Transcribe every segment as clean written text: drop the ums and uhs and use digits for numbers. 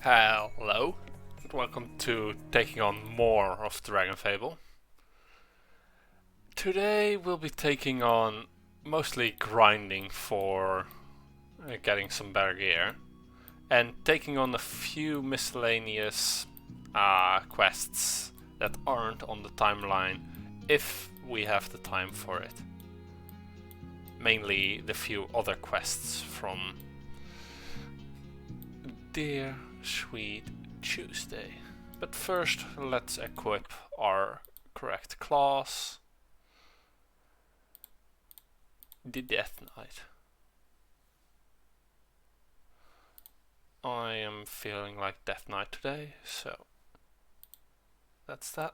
Hello, and welcome to taking on more of Dragonfable. Today we'll be taking on mostly grinding for getting some better gear, and taking on a few miscellaneous quests that aren't on the timeline if we have the time for it. Mainly the few other quests from Dear Sweet Tuesday. But first, let's equip our correct class, the Death Knight. I am feeling like Death Knight today, so that's that.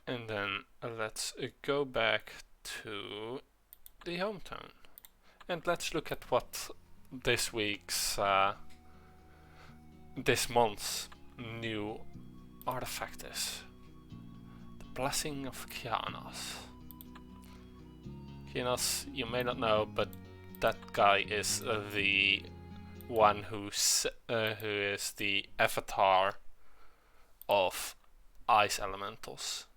And then let's go back to the hometown. And let's look at what this week's, this month's new artifact is. The Blessing of Kianos. Kianos, you may not know, but that guy is the one who is the avatar of ice elementals.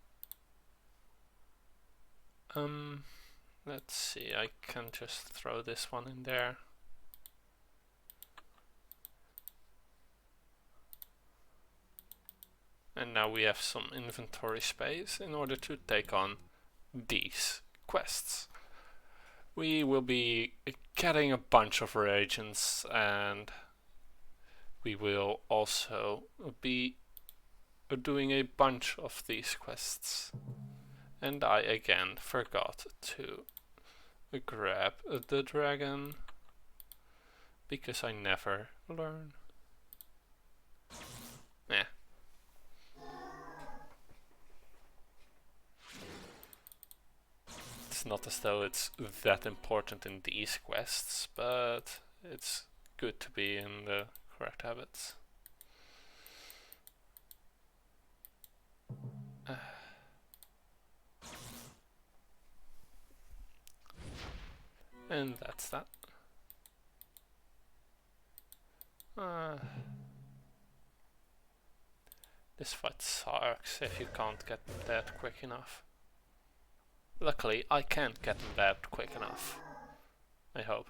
Let's see, I can just throw this one in there. And now we have some inventory space in order to take on these quests. We will be getting a bunch of reagents, and we will also be doing a bunch of these quests. And I again forgot to grab the dragon, because I never learn. Eh. It's not as though it's that important in these quests, but it's good to be in the correct habits. And that's that. This fight sucks if you can't get them dead quick enough. Luckily, I can't get them dead quick enough. I hope.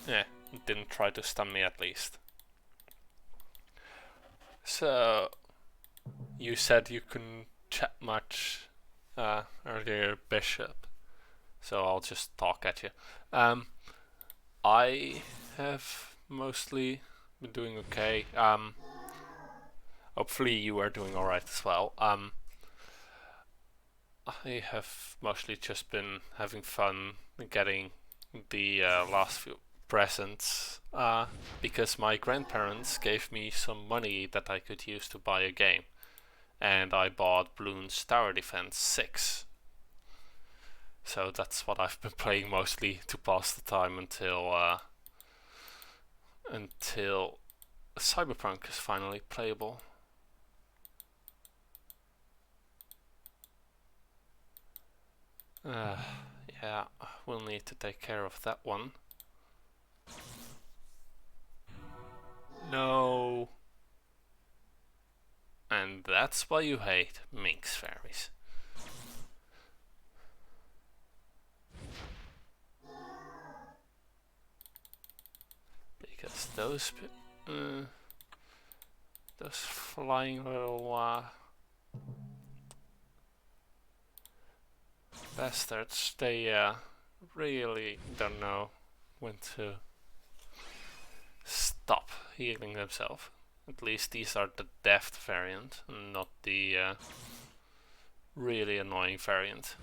Yeah, didn't try to stun me at least. So, you said you couldn't chat much earlier, Bishop. So I'll just talk at you. I have mostly been doing okay. Hopefully you are doing alright as well. I have mostly just been having fun getting the last few presents because my grandparents gave me some money that I could use to buy a game, and I bought Bloons Tower Defense 6. So that's what I've been playing mostly to pass the time until Cyberpunk is finally playable. Yeah, we'll need to take care of that one. No. And that's why you hate Minx fairies. Because those flying little bastards, they really don't know when to stop healing themselves. At least these are the deft variant, not the really annoying variant,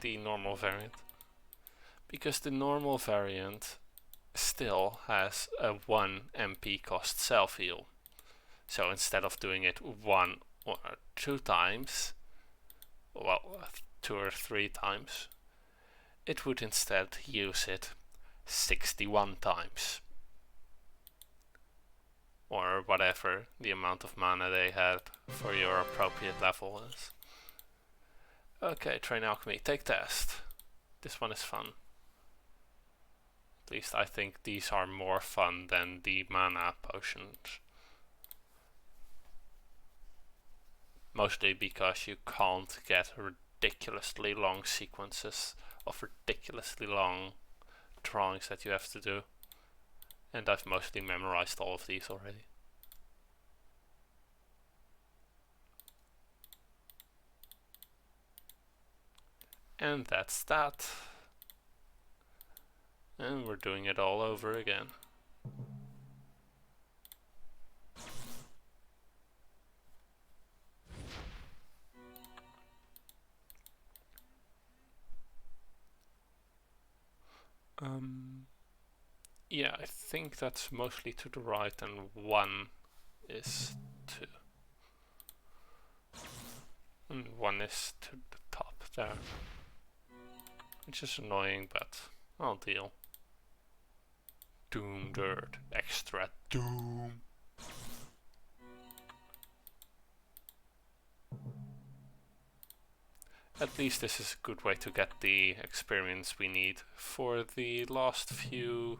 the normal variant. Because the normal variant still has a 1 MP cost self-heal. So instead of doing it 1 or 2 times, well, 2 or 3 times, it would instead use it 61 times. Or whatever the amount of mana they had for your appropriate level is. Okay, train alchemy, take test. This one is fun. At least I think these are more fun than the mana potions. Mostly because you can't get ridiculously long sequences of ridiculously long drawings that you have to do. And I've mostly memorized all of these already. And that's that. And we're doing it all over again. Yeah, I think that's mostly to the right and 1 is to... and 1 is to the top there. Which is annoying, but I'll deal. Doom dirt, extra doom. At least this is a good way to get the experience we need for the last few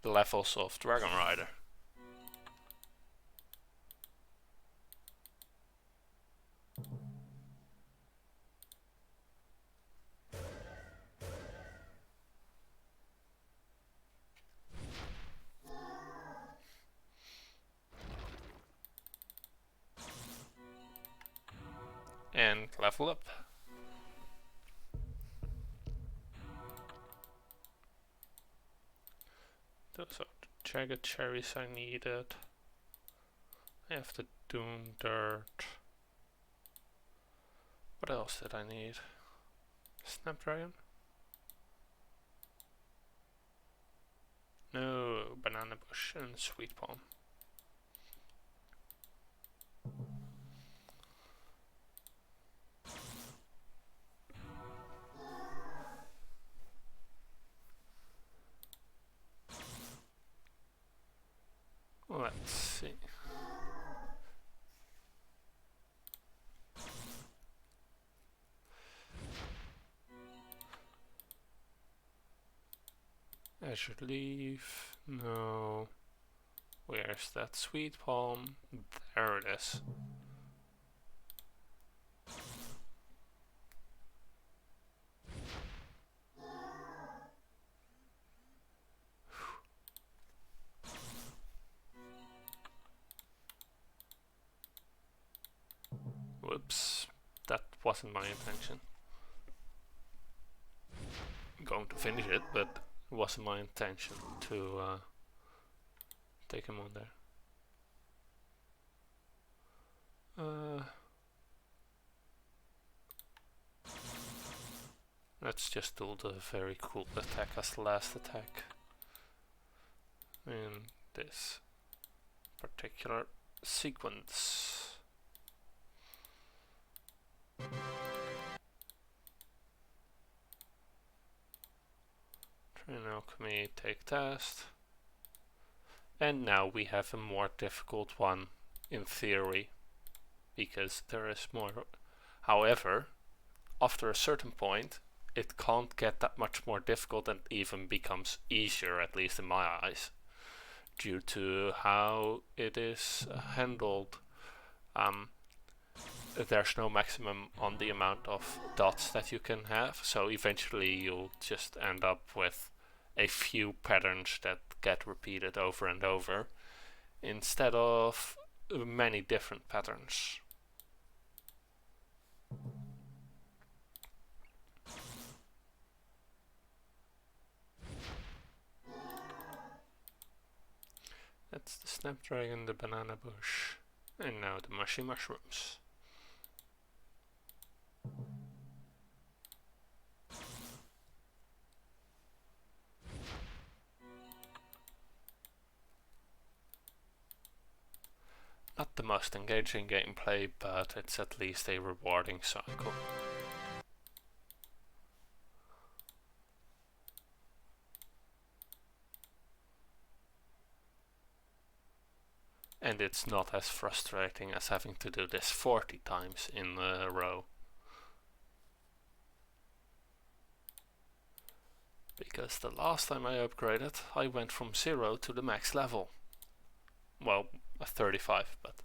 levels of Dragon Rider. And level up. Those are the jagged cherries I needed. I have the doom dirt. What else did I need? Snapdragon? No, banana bush and sweet palm. Let's see. Azure leaf, no. Where's that sweet palm? There it is. Whoops, that wasn't my intention. I'm going to finish it, but it wasn't my intention to take him on there. Let's just do the very cool attack as the last attack in this particular sequence. Train alchemy, take test. And now we have a more difficult one in theory, because there is more. However, after a certain point, it can't get that much more difficult and even becomes easier, at least in my eyes, due to how it is handled. There's no maximum on the amount of dots that you can have, so eventually you'll just end up with a few patterns that get repeated over and over instead of many different patterns. That's the snapdragon, the banana bush, and now the mushy mushrooms. Not the most engaging gameplay, but it's at least a rewarding cycle. And it's not as frustrating as having to do this 40 times in a row. Because the last time I upgraded, I went from 0 to the max level. Well, a 35, but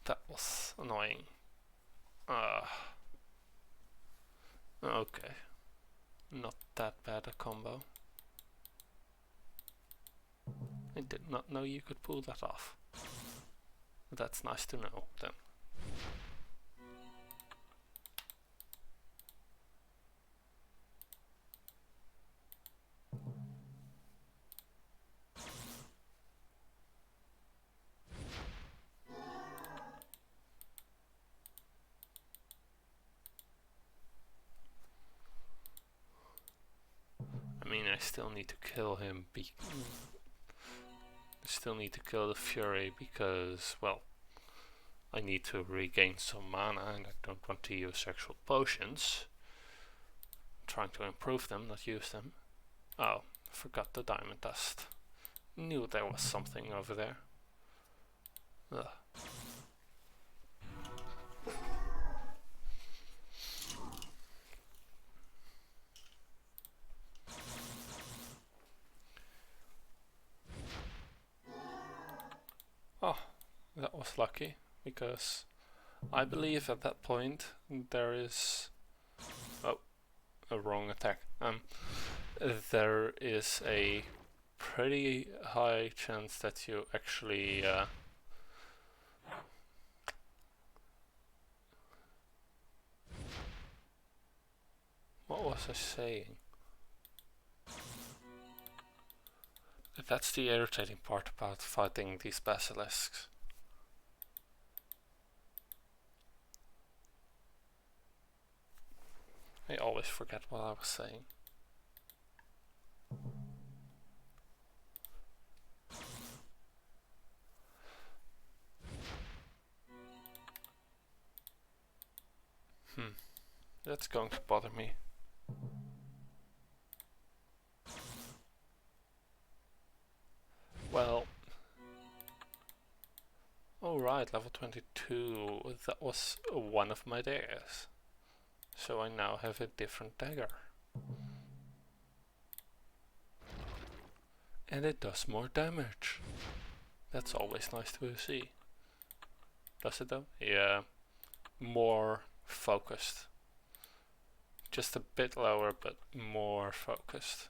that was annoying. Okay, not that bad a combo. I did not know you could pull that off. That's nice to know then. I mean, I still need to kill him. I still need to kill the Fury because, well, I need to regain some mana and I don't want to use actual potions. I'm trying to improve them, not use them. Oh, forgot the diamond dust. Knew there was something over there. Ugh. Oh, that was lucky, because I believe at that point there is... Oh, a wrong attack. There is a pretty high chance that you actually... What was I saying? That's the irritating part about fighting these basilisks. I always forget what I was saying. That's going to bother me. Well, alright, level 22, that was one of my daggers. So I now have a different dagger. And it does more damage. That's always nice to see. Does it though? Yeah, more focused. Just a bit lower, but more focused.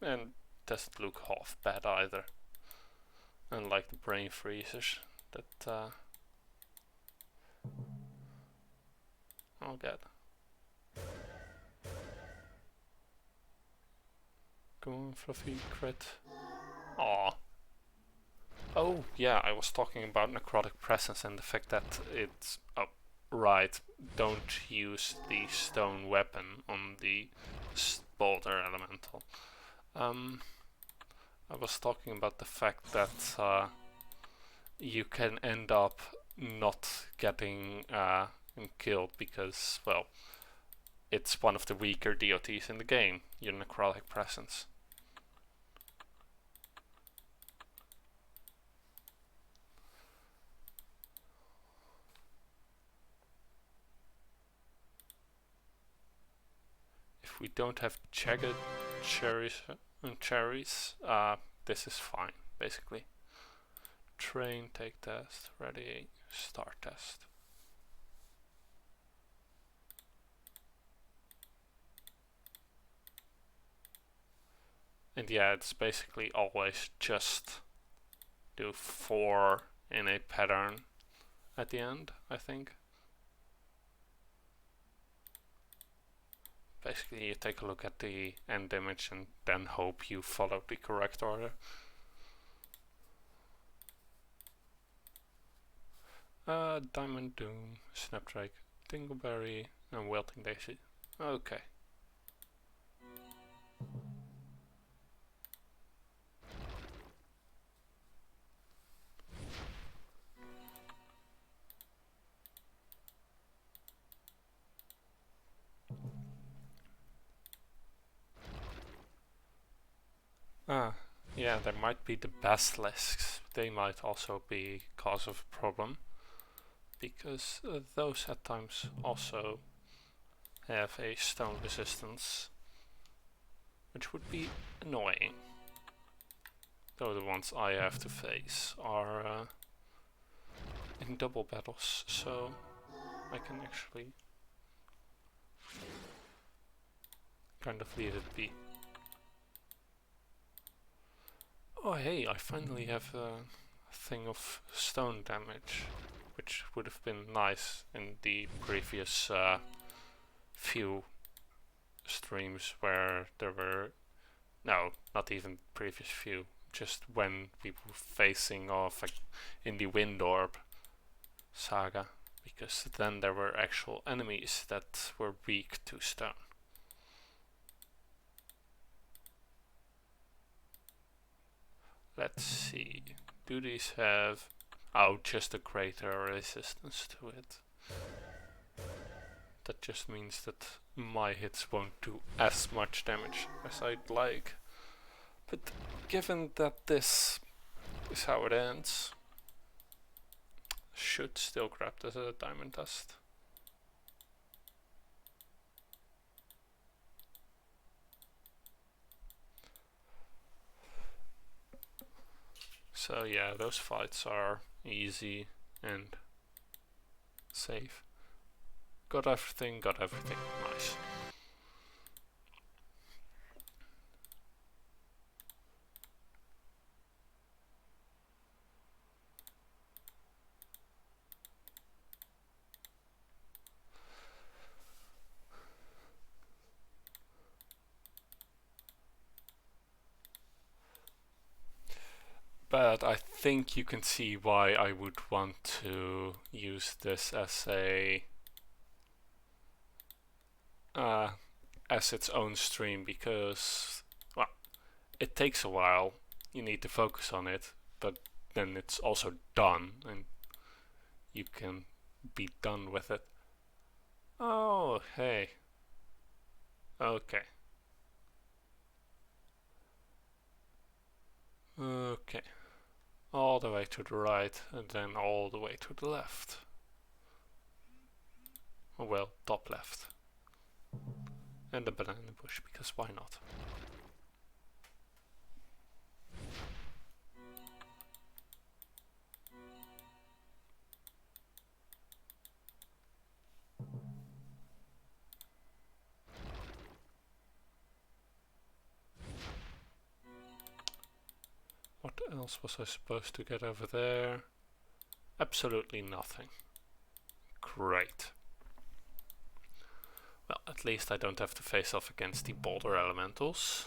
And doesn't look half bad either. Unlike the brain freezers that I'll get. Come on, Fluffy, crit. Aww. Oh, yeah, I was talking about necrotic presence and the fact that it's... Oh, right, don't use the stone weapon on the boulder elemental. I was talking about the fact that you can end up not getting killed because, well, it's one of the weaker DOTs in the game, your necrotic presence. If we don't have jagged cherries, this is fine, basically. Train, take test, ready, start test. And yeah, it's basically always just do 4 in a pattern at the end, I think. Basically, you take a look at the end image and then hope you follow the correct order. Diamond Doom, Snapdrake, Dingleberry, and Wilting Daisy. Okay. yeah, there might be the basilisks. They might also be cause of a problem, because those at times also have a stone resistance, which would be annoying. Though the ones I have to face are in double battles, so I can actually kind of leave it be. Oh hey, I finally have a thing of stone damage, which would have been nice in the previous few streams where there were, no, not even previous few, just when we were facing off in the Wind Orb saga, because then there were actual enemies that were weak to stone. Let's see, do these have, oh, just a greater resistance to it. That just means that my hits won't do as much damage as I'd like. But given that this is how it ends, should still grab this as a diamond dust. So yeah, those fights are easy and safe. Got everything, nice. But I think you can see why I would want to use this as a as its own stream, because, well, it takes a while, you need to focus on it, but then it's also done and you can be done with it. Oh, hey. Okay. Okay. All the way to the right and then all the way to the left. Well, top left. And the banana bush, because why not? What else was I supposed to get over there? Absolutely nothing. Great. Well, at least I don't have to face off against the boulder elementals.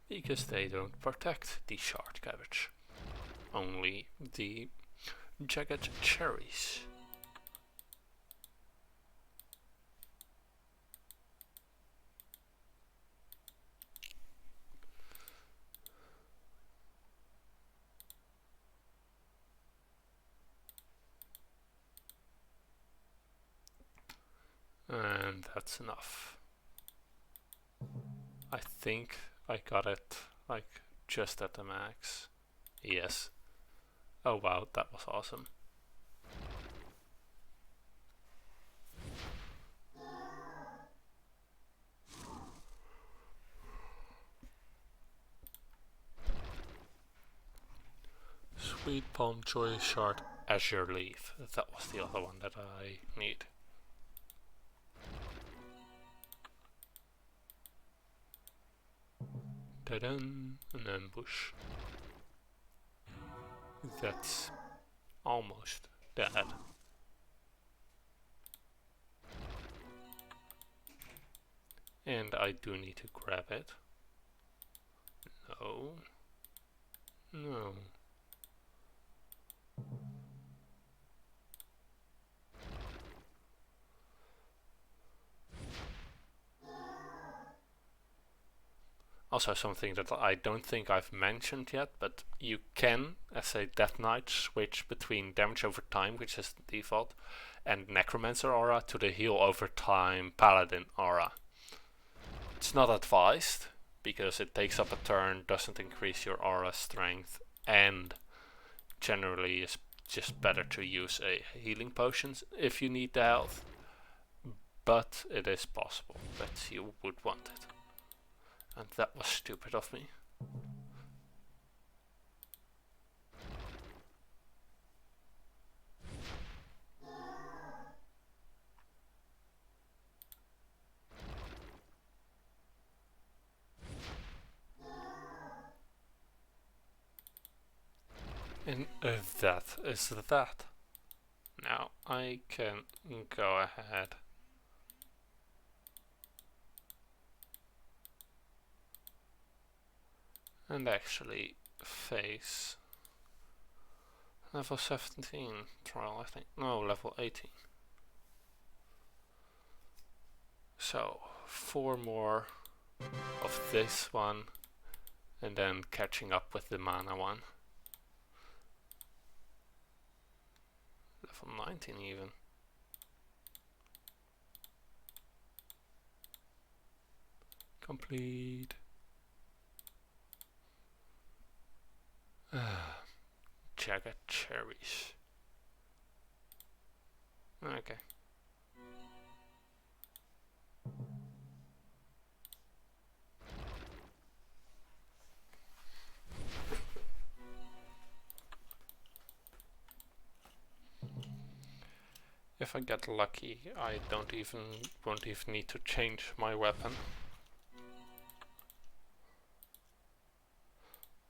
Because they don't protect the shard cabbage. Only the jagged cherries. And that's enough. I think I got it like just at the max. Yes. Oh wow, that was awesome. Sweet Palm Joy Shard Azure Leaf. That was the other one that I need. Ta-dan! An ambush. That's almost dead. And I do need to grab it. No. No. Also something that I don't think I've mentioned yet, but you can, as a Death Knight, switch between damage over time, which is the default, and Necromancer aura to the heal over time Paladin aura. It's not advised, because it takes up a turn, doesn't increase your aura strength, and generally is just better to use a healing potions if you need the health. But it is possible that you would want it. And that was stupid of me. And that is that. Now I can go ahead and actually face level 17 trial, I think. No, level 18. So 4 more of this one and then catching up with the mana one. Level 19 even. Complete. Jagged cherries. Okay. If I get lucky, I won't even need to change my weapon.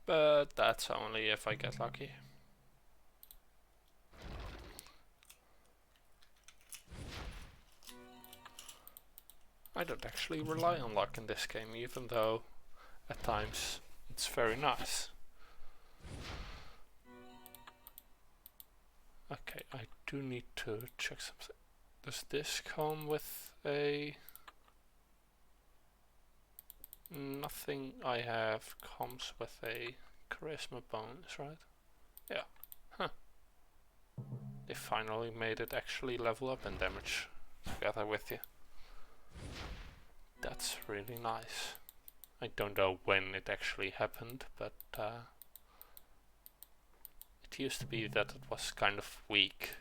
But that's only if I get lucky. I don't actually rely on luck in this game, even though at times it's very nice. Okay, I do need to check something. Does this come with a... Nothing I have comes with a charisma bonus, right? Yeah. Huh. They finally made it actually level up in damage together with you. That's really nice. I don't know when it actually happened, but it used to be that it was kind of weak.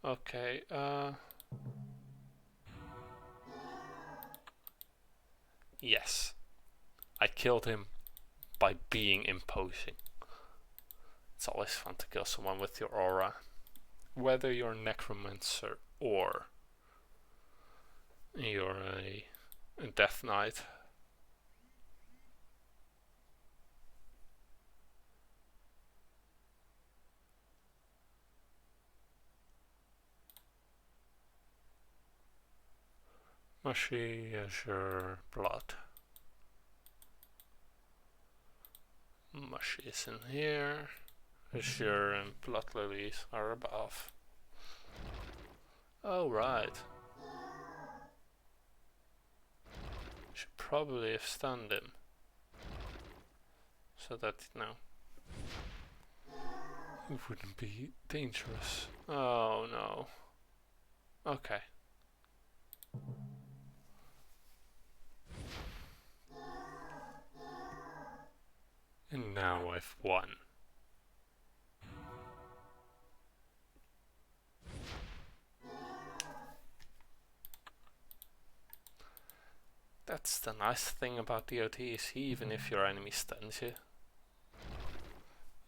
Okay, yes. I killed him by being imposing. It's always fun to kill someone with your aura. Whether you're a necromancer or you're a death knight. Mushy azure blood. Mushy is in here. Azure and blood lilies are above. Oh right. Should probably have stunned him. So that, you know, it wouldn't be dangerous. Oh no. Okay. And now I've won. That's the nice thing about DOTs, even if your enemy stuns you,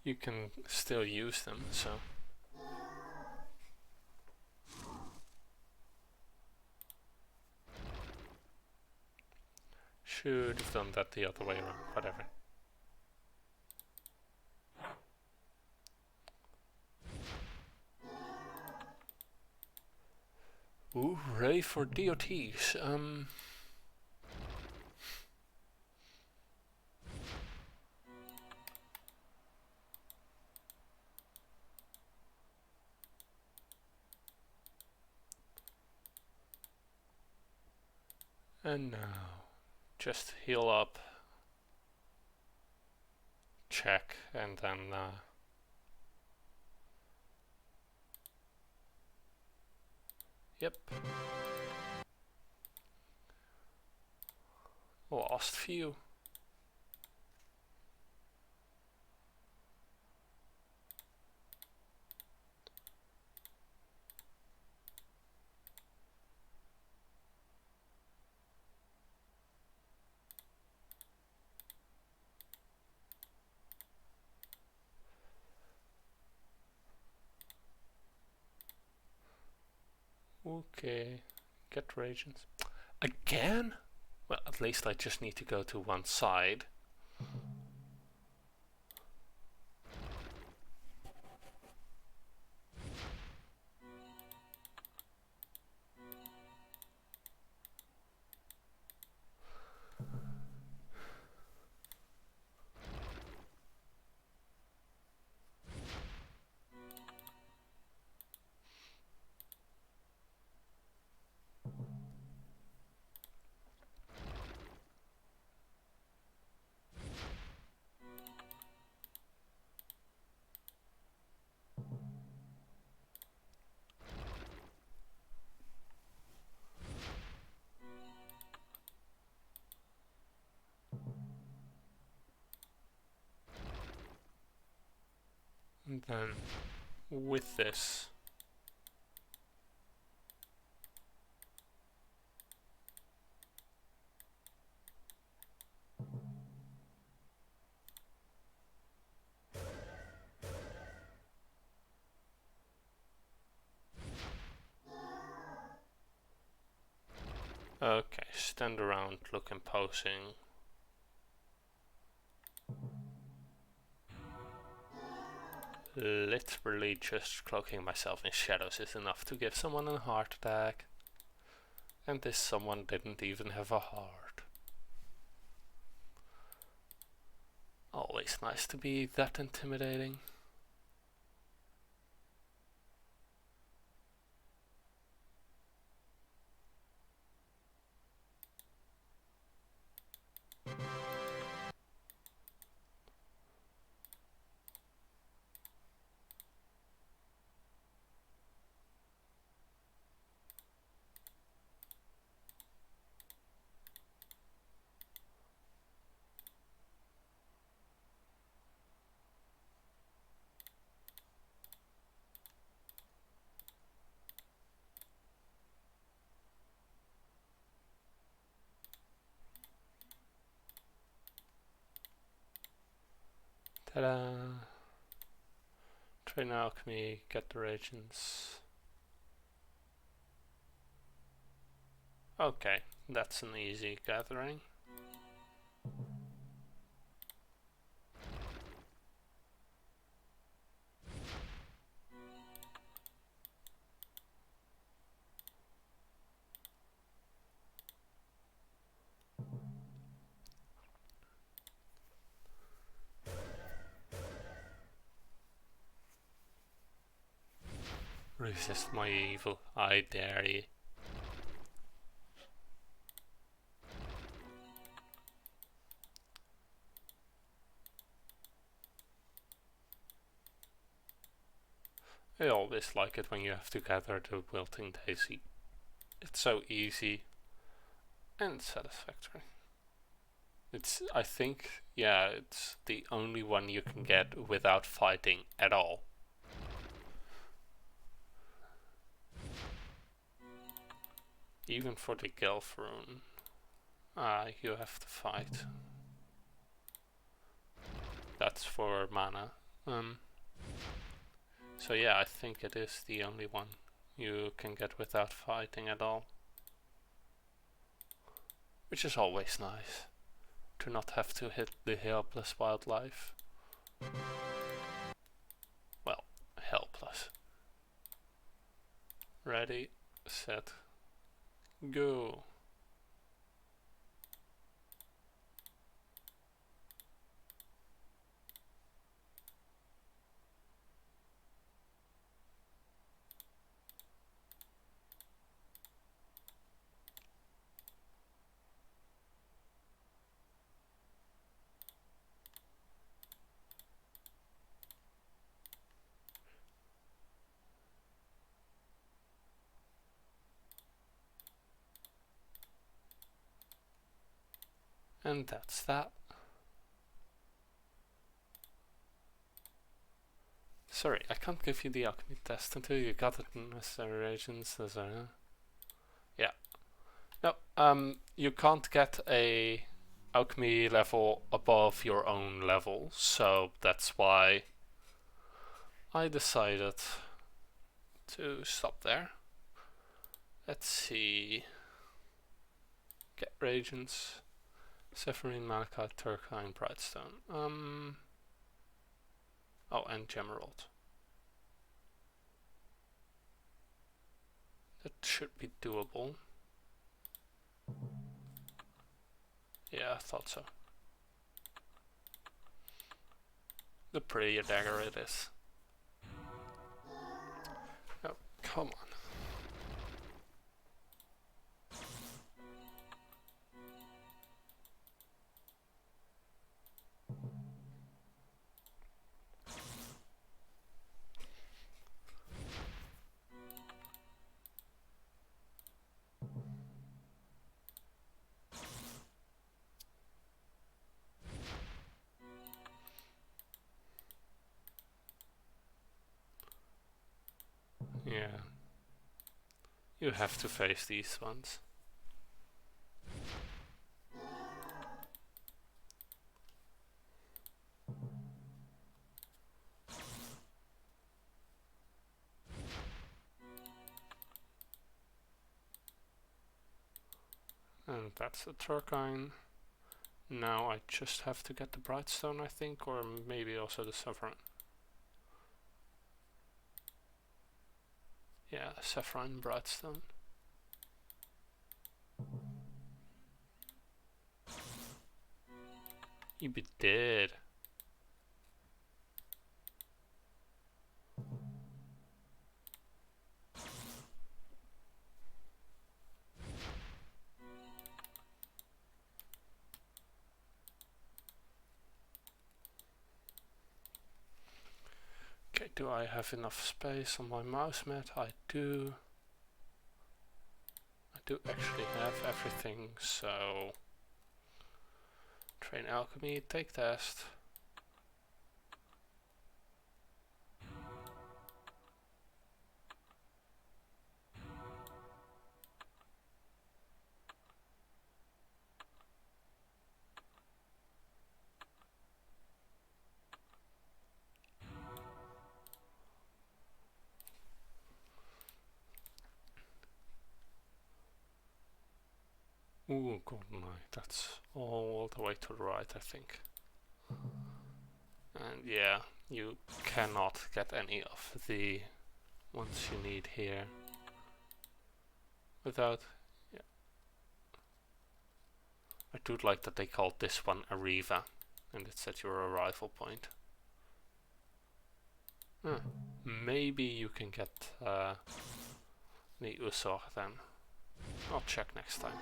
you can still use them, so. Should have done that the other way around, whatever. Ooh, hooray for DOTs. And now, just heal up, check, and then yep. Last few. Okay, get reagents. Again? Well, at least I just need to go to one side. And then with this, okay, stand around, look imposing. Literally just cloaking myself in shadows is enough to give someone a heart attack. And this someone didn't even have a heart. Always nice to be that intimidating. Ta-da! Train alchemy, get the reagents. Okay, that's an easy gathering. Resist my evil, I dare you. I always like it when you have to gather the wilting daisy. It's so easy and satisfactory. It's, I think, yeah, it's the only one you can get without fighting at all. Even for the Gelf rune, you have to fight. That's for mana. So yeah, I think it is the only one you can get without fighting at all. Which is always nice, to not have to hit the helpless wildlife. Well, helpless. Ready, set, go. And that's that. Sorry, I can't give you the alchemy test until you got the necessary reagents. Yeah. No, you can't get a alchemy level above your own level, so that's why I decided to stop there. Let's see. Get reagents. Sapphire, malachite, turquoise, brightstone. Oh, and gemerald. That should be doable. Yeah, I thought so. The prettier dagger it is. Oh, come on. Yeah. You have to face these ones. And that's the turquoise. Now I just have to get the brightstone, I think, or maybe also the saffron. Yeah, saffron brightstone. You be dead. Okay, do I have enough space on my mouse mat? I do. I do actually have everything, so train alchemy, take test. Ooh, god no, that's all the way to the right, I think. And yeah, you cannot get any of the ones you need here without... Yeah. I do like that they called this one Arriva, and it's at your arrival point. Maybe you can get the Usor then. I'll check next time.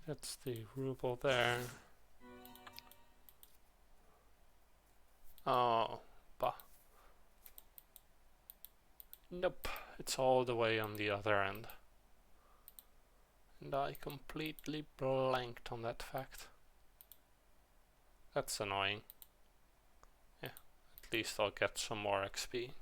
That's the ruble there. Oh, bah. Nope, it's all the way on the other end. And I completely blanked on that fact. That's annoying. Yeah, at least I'll get some more XP.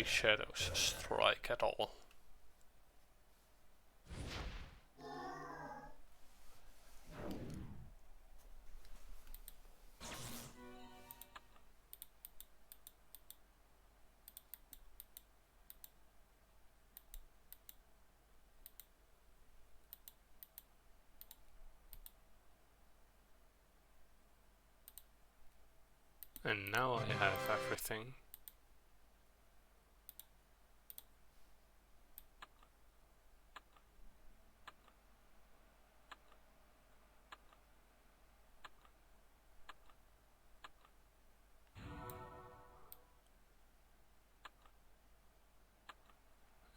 the shadows strike at all. And now I have everything.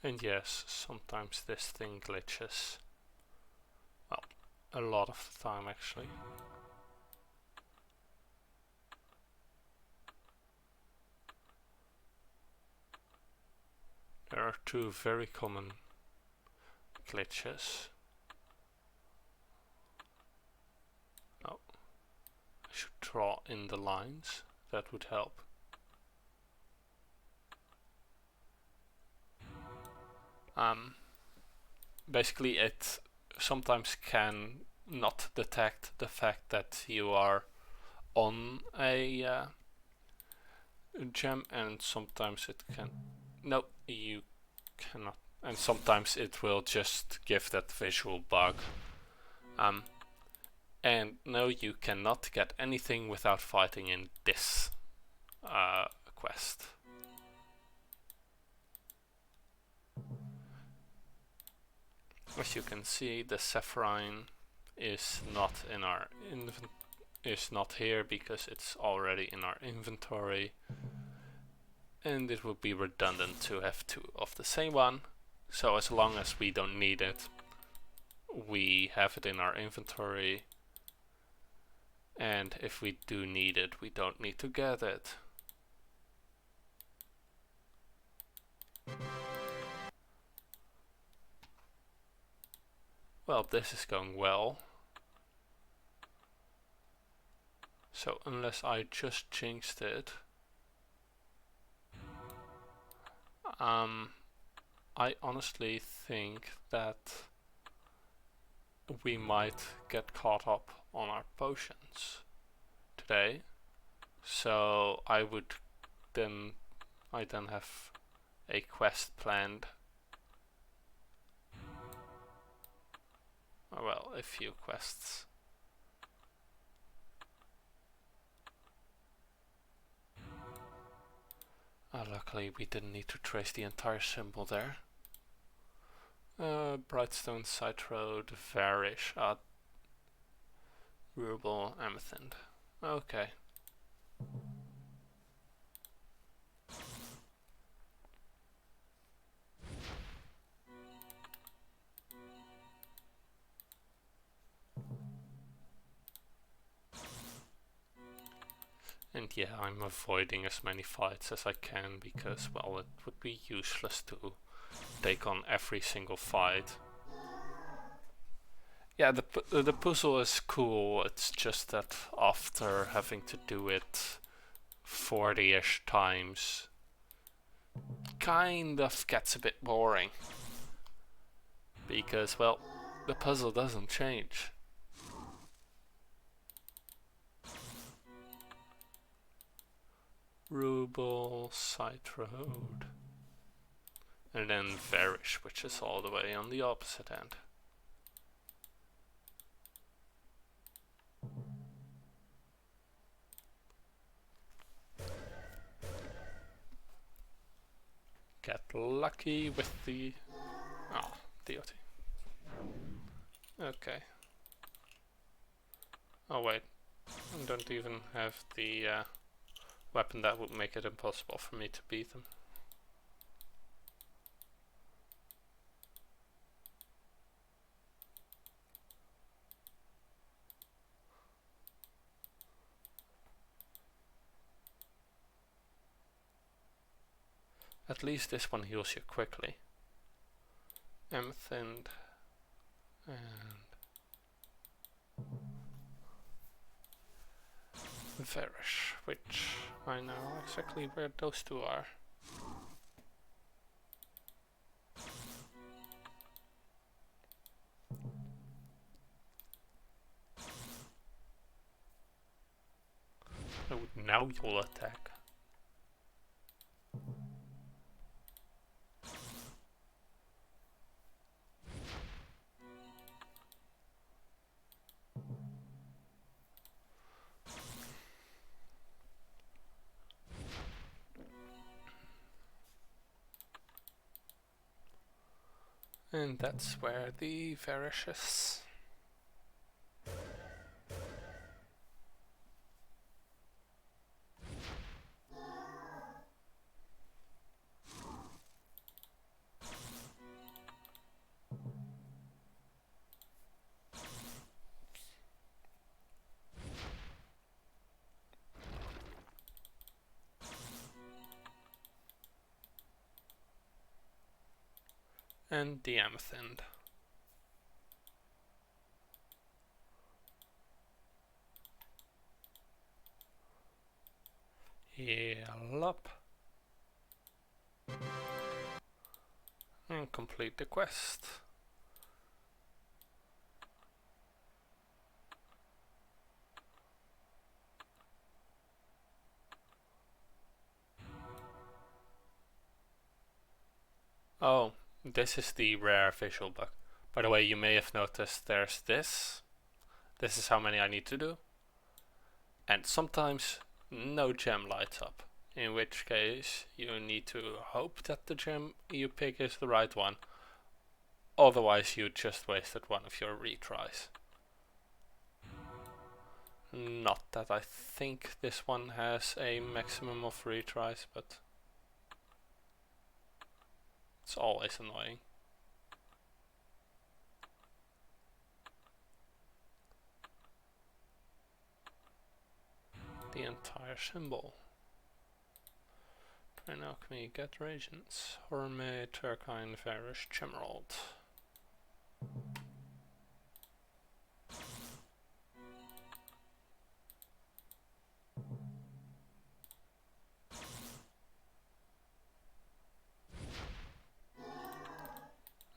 And yes, sometimes this thing glitches. Well, a lot of the time actually. There are two very common glitches. Oh, I should draw in the lines, that would help. Basically it sometimes can not detect the fact that you are on a gem, and sometimes it can. No, you cannot. And sometimes it will just give that visual bug. And no, you cannot get anything without fighting in this quest. As you can see, the sapphire is not in our is not here because it's already in our inventory, and it would be redundant to have two of the same one. So as long as we don't need it, we have it in our inventory, and if we do need it, we don't need to get it. Well, this is going well. So unless I just jinxed it, I honestly think that we might get caught up on our potions today. So I then have a quest planned. Well, a few quests. Luckily we didn't need to trace the entire symbol there. Brightstone, Side Road, Varish, Ruble, Amethyst. Okay. And yeah, I'm avoiding as many fights as I can because, well, it would be useless to take on every single fight. Yeah, the puzzle is cool, it's just that after having to do it 40-ish times, kind of gets a bit boring. Because, well, the puzzle doesn't change. Ruble, Side Road. And then Varish, which is all the way on the opposite end. Get lucky with the... oh, DOT. Okay. Oh wait, I don't even have the weapon that would make it impossible for me to beat them. At least this one heals you quickly. Amethyst and Varish, which I know exactly where those two are. Oh, now you'll attack. And that's where the vanishes. And the amethyst. Yup. And complete the quest. Oh, this is the rare visual bug. By the way, you may have noticed there's this. This is how many I need to do. And sometimes no gem lights up. In which case you need to hope that the gem you pick is the right one. Otherwise you just wasted one of your retries. Not that I think this one has a maximum of retries, but it's always annoying. The entire symbol. Train alchemy, get reagents. Horme, Turkine, Varish, Gemerald.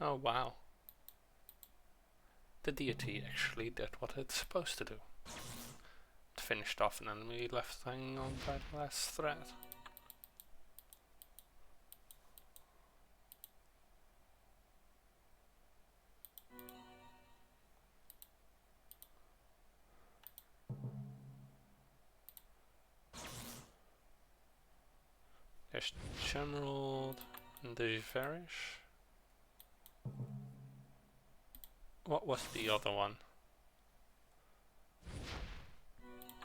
Oh wow. The deity actually did what it's supposed to do. It finished off an enemy left hanging on by the last thread. There's Gemerald and the Varish. What was the other one?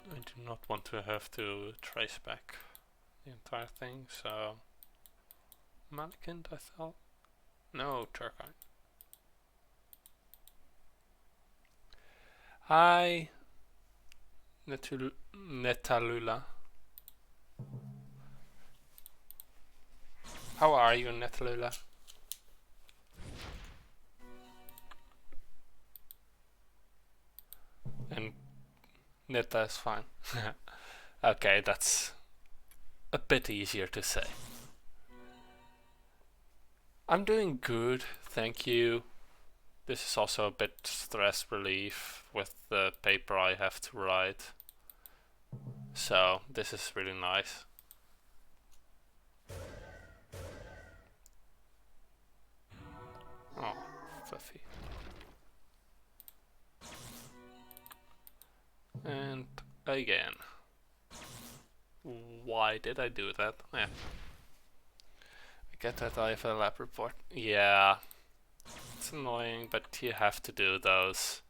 I do not want to have to trace back the entire thing, so... Malekith, I thought? No, Turkine. Hi, Netalula. How are you, Netalula? And Neta is fine. Okay, that's a bit easier to say. I'm doing good, thank you. This is also a bit stress relief with the paper I have to write. So this is really nice. Oh, fluffy. And again. Why did I do that? Yeah. I get that I have a lab report. Yeah. It's annoying, but you have to do those.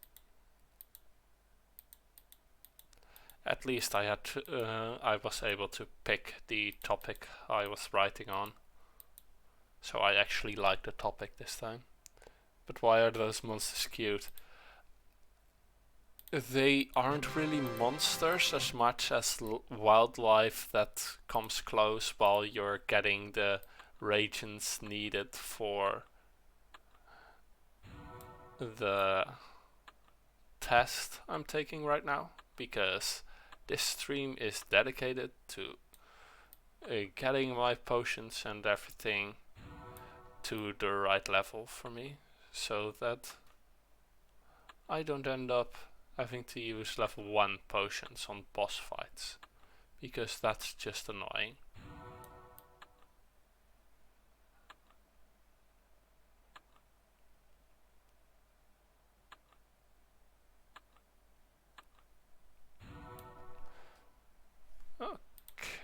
At least I had to, I was able to pick the topic I was writing on. So I actually like the topic this time. But why are those monsters cute? They aren't really monsters as much as wildlife that comes close while you're getting the reagents needed for the test I'm taking right now, because this stream is dedicated to getting my potions and everything to the right level for me, so that I don't end up having to use level 1 potions on boss fights, because that's just annoying.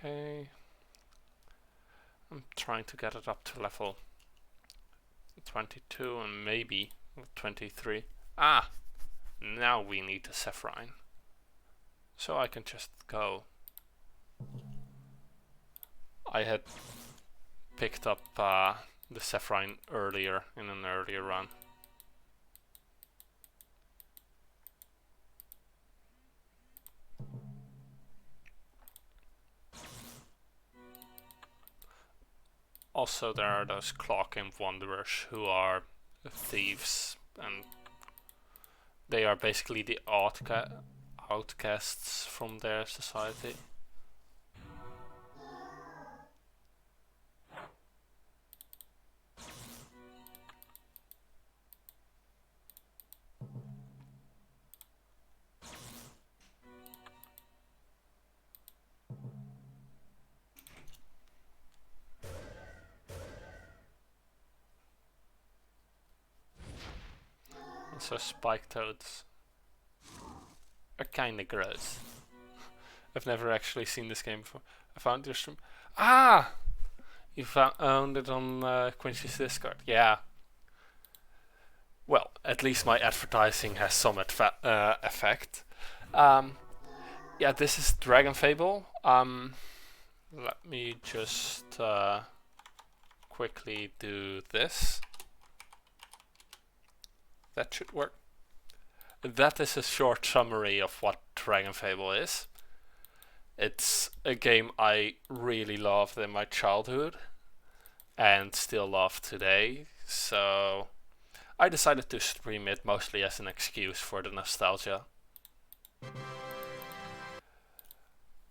Okay. I'm trying to get it up to level 22 and maybe 23. Ah! Now we need the Sapphire. So I can just go. I had picked up the Sapphire earlier in an earlier run. Also, there are those Clock Imp Wanderers who are thieves, and they are basically the outcasts from their society. And so spike toads are kinda gross. I've never actually seen this game before. I found your stream. Ah! You found it on Quincy's Discord. Yeah. Well, at least my advertising has some effect. Yeah, this is Dragonfable. Let me just quickly do this. That should work. That is a short summary of what Dragonfable is. It's a game I really loved in my childhood and still love today, so I decided to stream it mostly as an excuse for the nostalgia.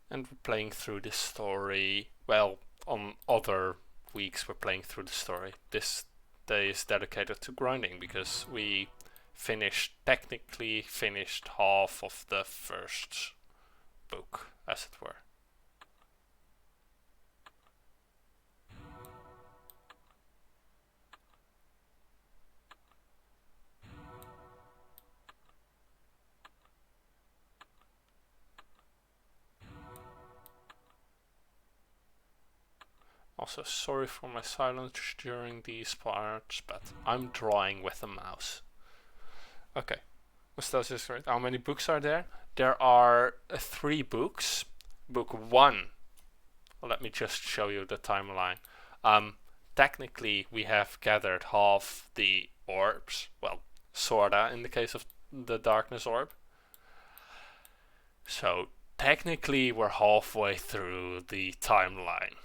And we're playing through this story. Well, on other weeks we're playing through the story. This day is dedicated to grinding because we technically finished half of the first book, as it were. Also, sorry for my silence during these parts, but I'm drawing with a mouse. Okay, nostalgia is right. How many books are there? There are 3 books. Book 1. Well, let me just show you the timeline. Technically, we have gathered half the orbs. Well, sorta in the case of the darkness orb. So technically, we're halfway through the timeline.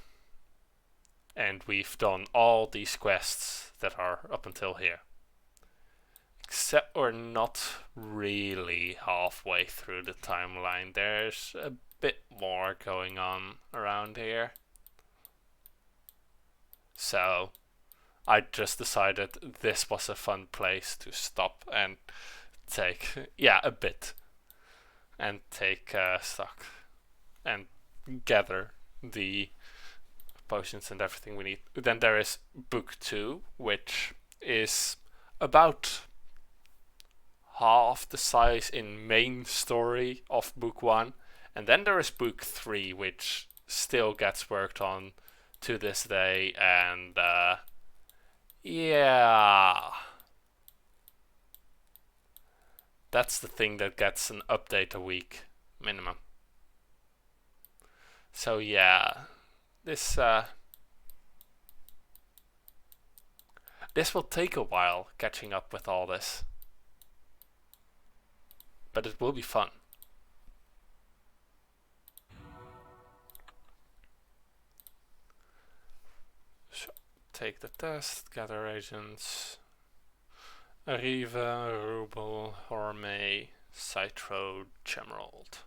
And we've done all these quests that are up until here. Except we're not really halfway through the timeline. There's a bit more going on around here. So I just decided this was a fun place to stop and take, a bit. And take stock. And gather the potions and everything we need. Then there is book 2, which is about half the size in main story of book 1, and then there is book 3, which still gets worked on to this day, and yeah, that's the thing that gets an update a week minimum. So yeah, this will take a while catching up with all this, but it will be fun. So, take the test, gather agents, Arriva, Rubel, Hormey, Citro, Gemerald.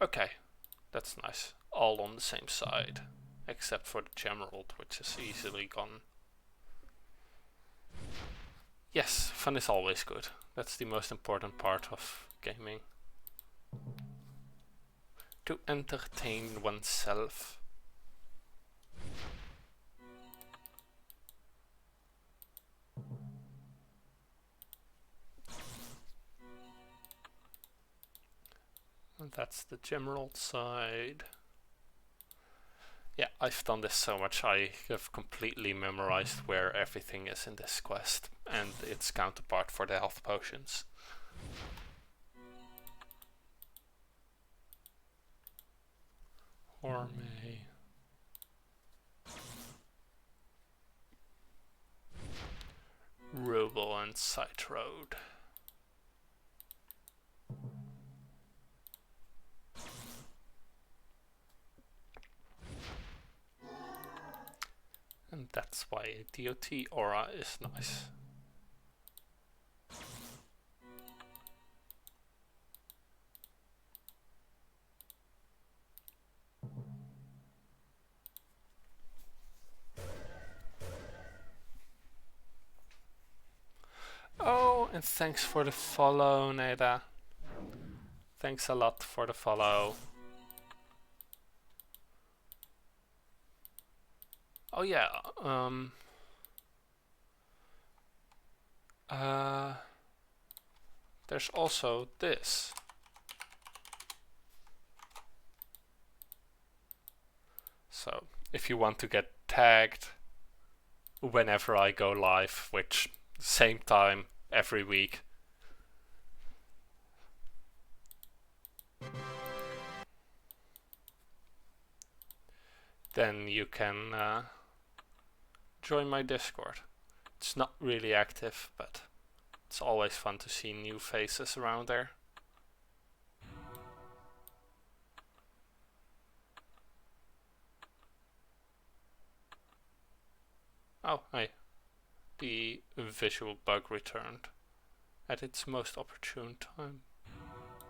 Okay, that's nice. All on the same side, except for the Gemerald, which is easily gone. Yes, fun is always good. That's the most important part of gaming. to entertain oneself. And that's the general side. Yeah, I've done this so much, I have completely memorized where everything is in this quest and its counterpart for the health potions. Horme. Ruble and Side Road. And that's why a DOT aura is nice. Oh, and thanks for the follow, Neda. Thanks a lot for the follow. Oh yeah, there's also this. So, if you want to get tagged whenever I go live, which same time every week, then you can join my Discord. It's not really active, but it's always fun to see new faces around there. Oh, hey. The visual bug returned at its most opportune time.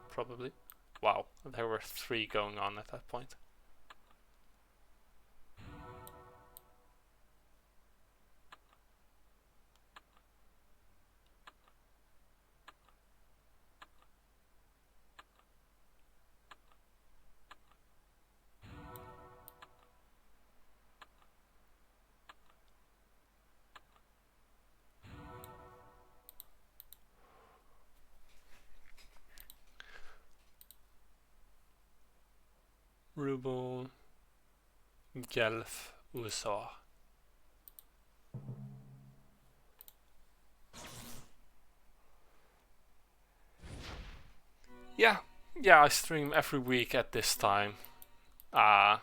Probably. Wow, there were 3 going on at that point. Ruble, Gelf, USA. Yeah, I stream every week at this time. I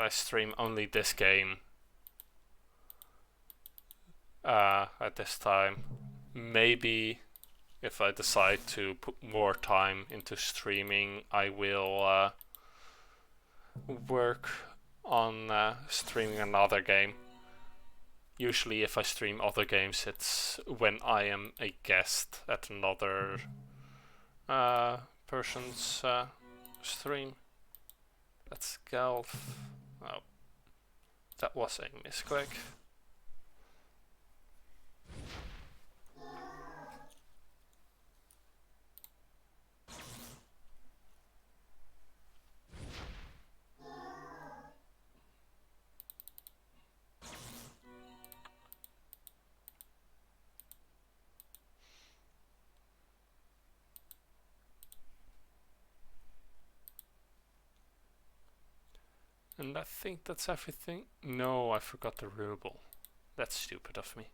stream only this game at this time. Maybe if I decide to put more time into streaming, I will work on streaming another game. Usually if I stream other games, it's when I am a guest at another person's stream. That's Gelf. Oh, that was a misclick. And I think that's everything. No, I forgot the ruble. That's stupid of me.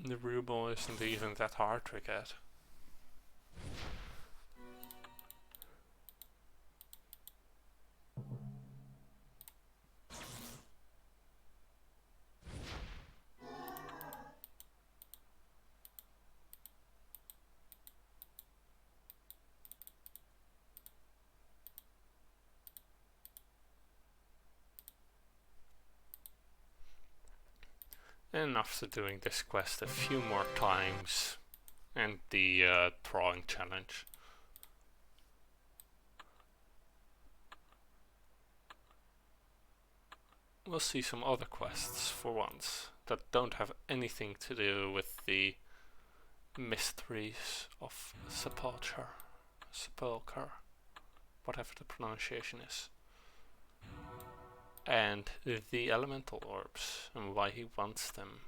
The ruble isn't even that hard to get. And after doing this quest a few more times and the drawing challenge, we'll see some other quests for once that don't have anything to do with the mysteries of sepulcher, whatever the pronunciation is, and the elemental orbs and why he wants them.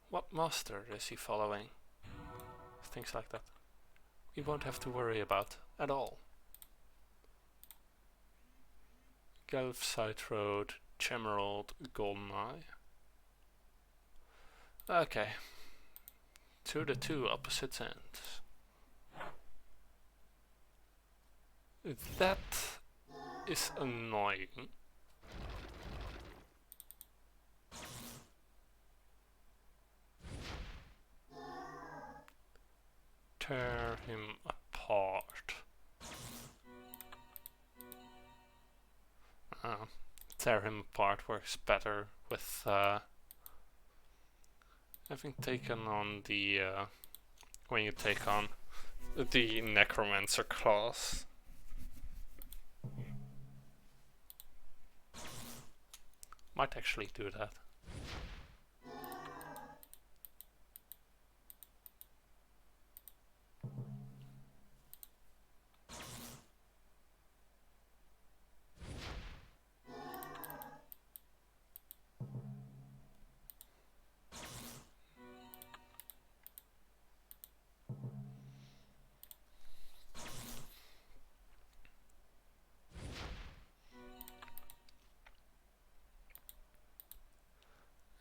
What master is he following? Things like that. We won't have to worry about at all. Galvside Road, Gemerald, Goldeneye. Okay. To the two opposite ends. That is annoying. Tear him apart. Tear him apart works better with having taken on the when you take on the Necromancer class. Might actually do that.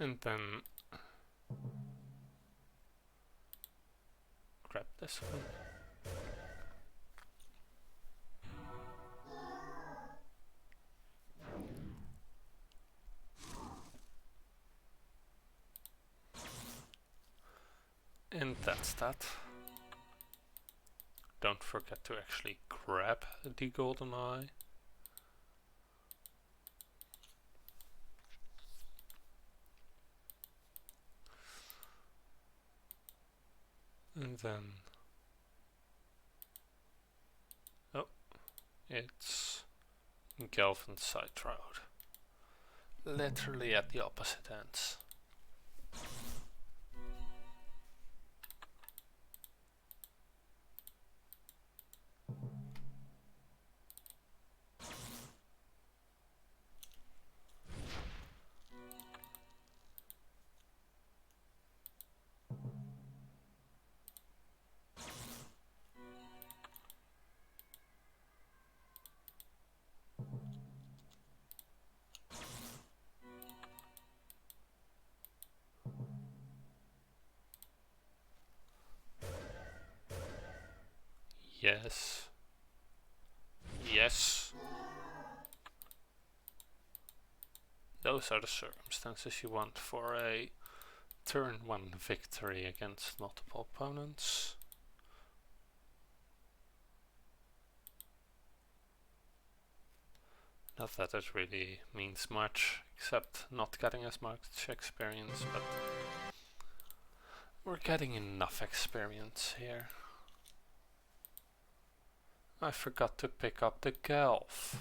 And then grab this one. And that's that. Don't forget to actually grab the golden eye. And then, oh, it's Galvside Road. Literally at the opposite ends. Yes. Yes. Those are the circumstances you want for a turn 1 victory against multiple opponents. Not that it really means much, except not getting as much experience, but we're getting enough experience here. I forgot to pick up the Galv,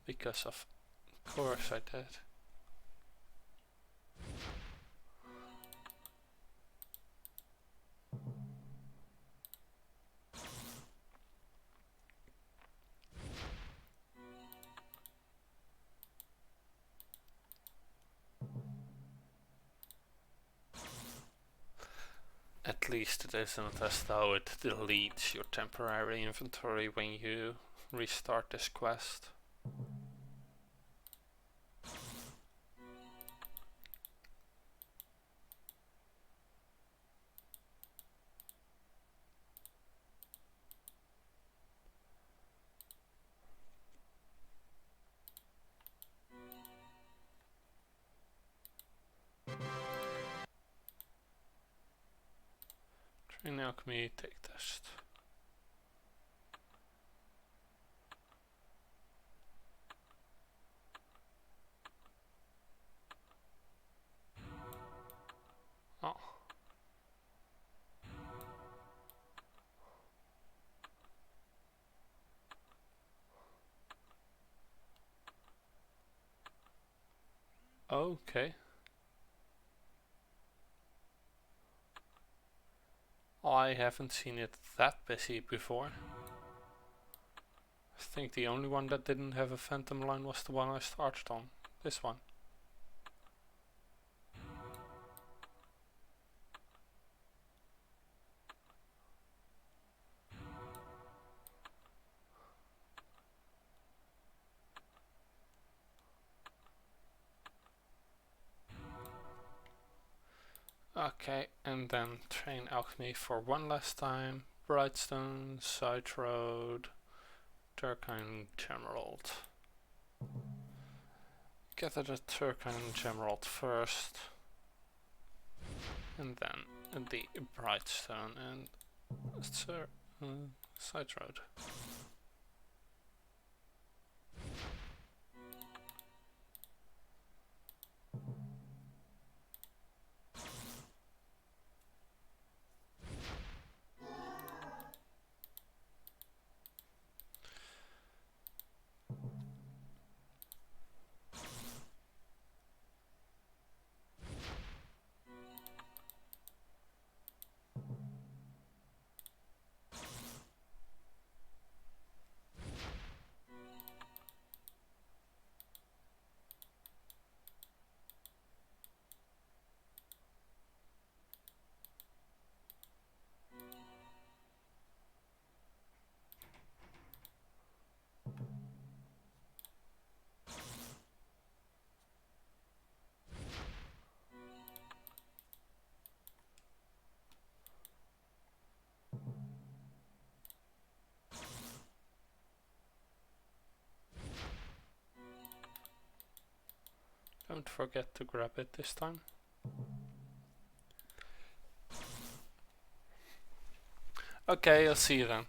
because of course I did. At least it isn't as though it deletes your temporary inventory when you restart this quest. Train alchemy, take test. Oh. Okay. I haven't seen it that busy before. I think the only one that didn't have a phantom line was the one I started on. This one. Okay, and then train alchemy for one last time. Brightstone, Side Road, Turkine Gemerald. Gather the Turkine Gemerald first, and then the Brightstone and Side Road. Don't forget to grab it this time. Okay, I'll see you then.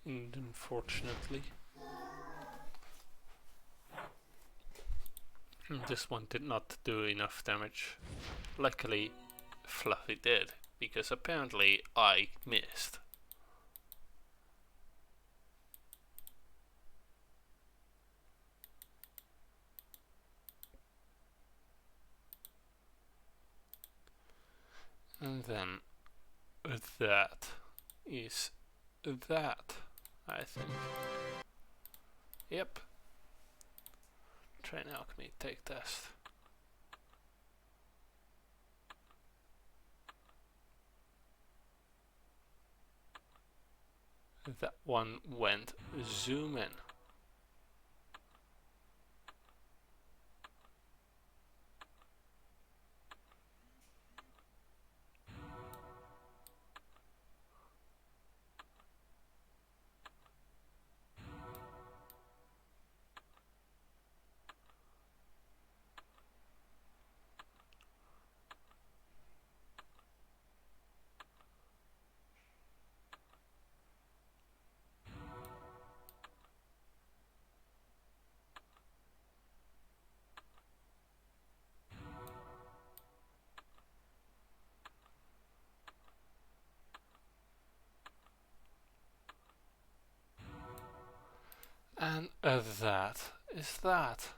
And unfortunately, this one did not do enough damage. Luckily, Fluffy did, because apparently I missed. And then that is that, I think. Yep. Train alchemy, take test. That one went zoom in. And that is that.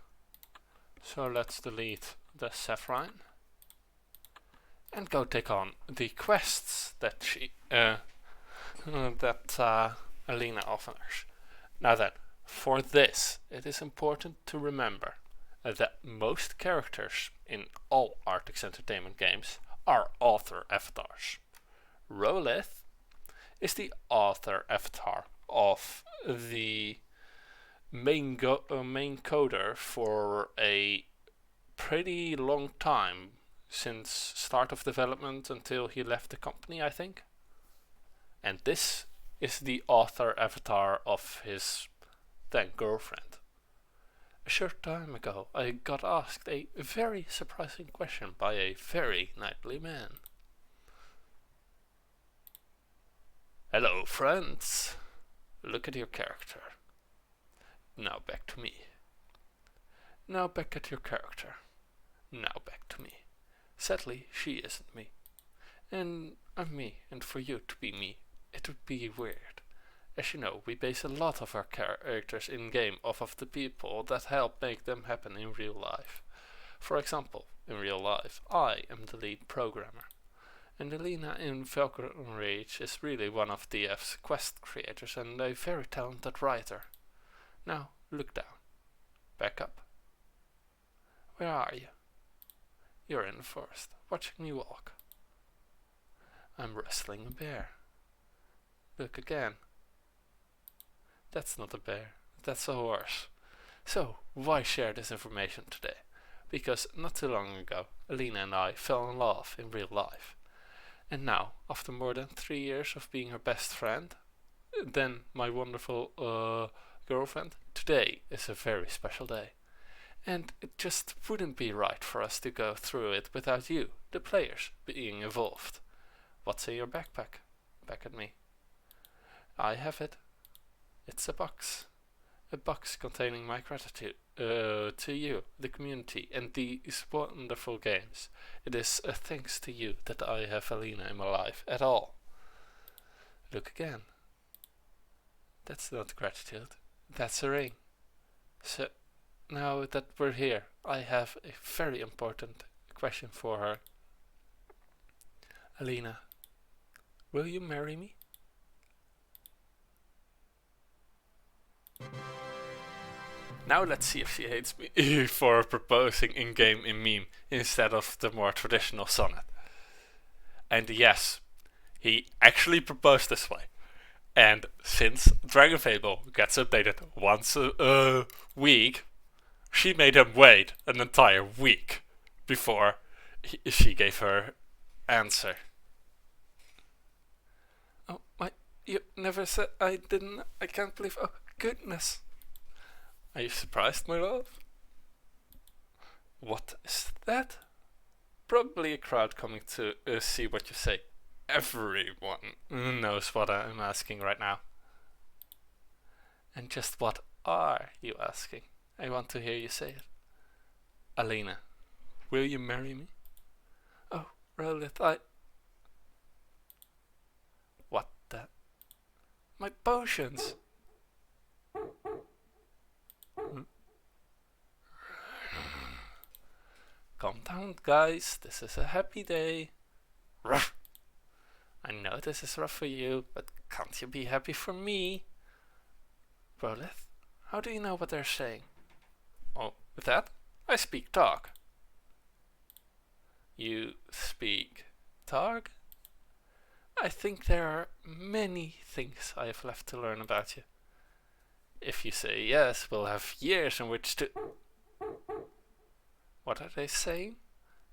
So let's delete the Sapphire and go take on the quests that Alina offers. Now then, for this, it is important to remember that most characters in all Artix Entertainment games are author avatars. Rolith is the author avatar of the main coder for a pretty long time, since start of development until he left the company, I think. And this is the author avatar of his then girlfriend. A short time ago, I got asked a very surprising question by a very knightly man. Hello, friends. Look at your character. Now back to me. Now back at your character. Now back to me. Sadly, she isn't me. And I'm me, and for you to be me, it would be weird. As you know, we base a lot of our characters in-game off of the people that help make them happen in real life. For example, in real life, I am the lead programmer. And Alina in Valkyrie Rage is really one of DF's quest creators and a very talented writer. Now, look down. Back up. Where are you? You're in the forest, watching me walk. I'm wrestling a bear. Look again. That's not a bear, that's a horse. So, why share this information today? Because not too long ago, Alina and I fell in love in real life. And now, after more than 3 years of being her best friend, then my wonderful girlfriend, today is a very special day. And it just wouldn't be right for us to go through it without you, the players, being involved. What's in your backpack? Back at me. I have it. It's a box. A box containing my gratitude to you, the community, and these wonderful games. It is a thanks to you that I have Alina in my life at all. Look again. That's not gratitude. That's a ring. So, now that we're here, I have a very important question for her. Alina, will you marry me? Now let's see if she hates me for proposing in-game in meme instead of the more traditional sonnet. And yes, he actually proposed this way. And since Dragonfable gets updated once a week, she made him wait an entire week before she gave her answer. Oh, you never said I didn't, I can't believe, oh goodness. Are you surprised, my love? What is that? Probably a crowd coming to see what you say. Everyone knows what I'm asking right now. And just what are you asking? I want to hear you say it. Alina, will you marry me? Oh, Rolith, What the? My potions! Calm down, guys. This is a happy day. Ruff. I know this is rough for you, but can't you be happy for me? Rolith, how do you know what they're saying? Oh, with that, I speak Targ. You speak Targ? I think there are many things I have left to learn about you. If you say yes, we'll have years in which to... What are they saying?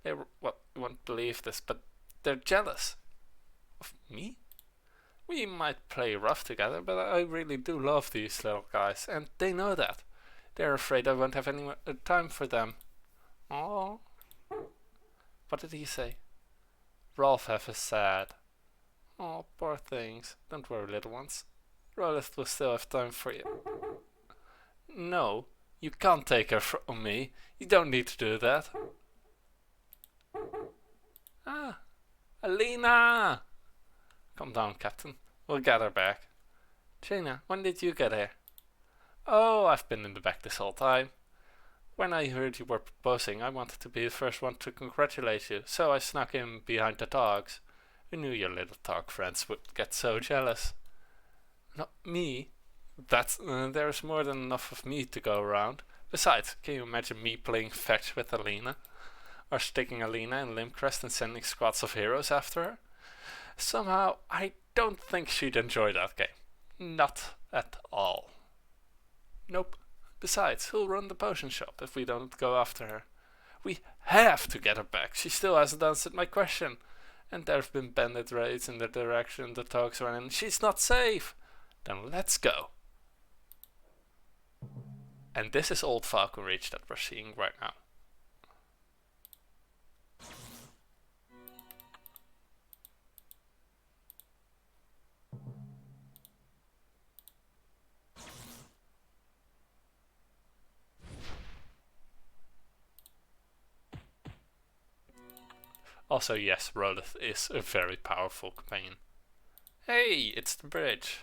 They won't believe this, but they're jealous. Of me? We might play rough together, but I really do love these little guys, and they know that. They're afraid I won't have any time for them. Oh. What did he say? Rolf have a sad. Oh, poor things. Don't worry, little ones. Rolf will still have time for you. No, you can't take her from me. You don't need to do that. Ah, Alina! Calm down, Captain. We'll get her back. Jaina, when did you get here? Oh, I've been in the back this whole time. When I heard you were proposing, I wanted to be the first one to congratulate you, so I snuck in behind the dogs. I knew your little dog friends would get so jealous. Not me. There's more than enough of me to go around. Besides, can you imagine me playing fetch with Alina? Or sticking Alina in Limcrest and sending squads of heroes after her? Somehow, I don't think she'd enjoy that game. Not at all. Nope. Besides, who'll run the potion shop if we don't go after her? We have to get her back. She still hasn't answered my question. And there have been bandit raids in the direction the talks are in. She's not safe. Then let's go. And this is Old Falcon Reach that we're seeing right now. Also, yes, Rolith is a very powerful companion. Hey, it's the bridge.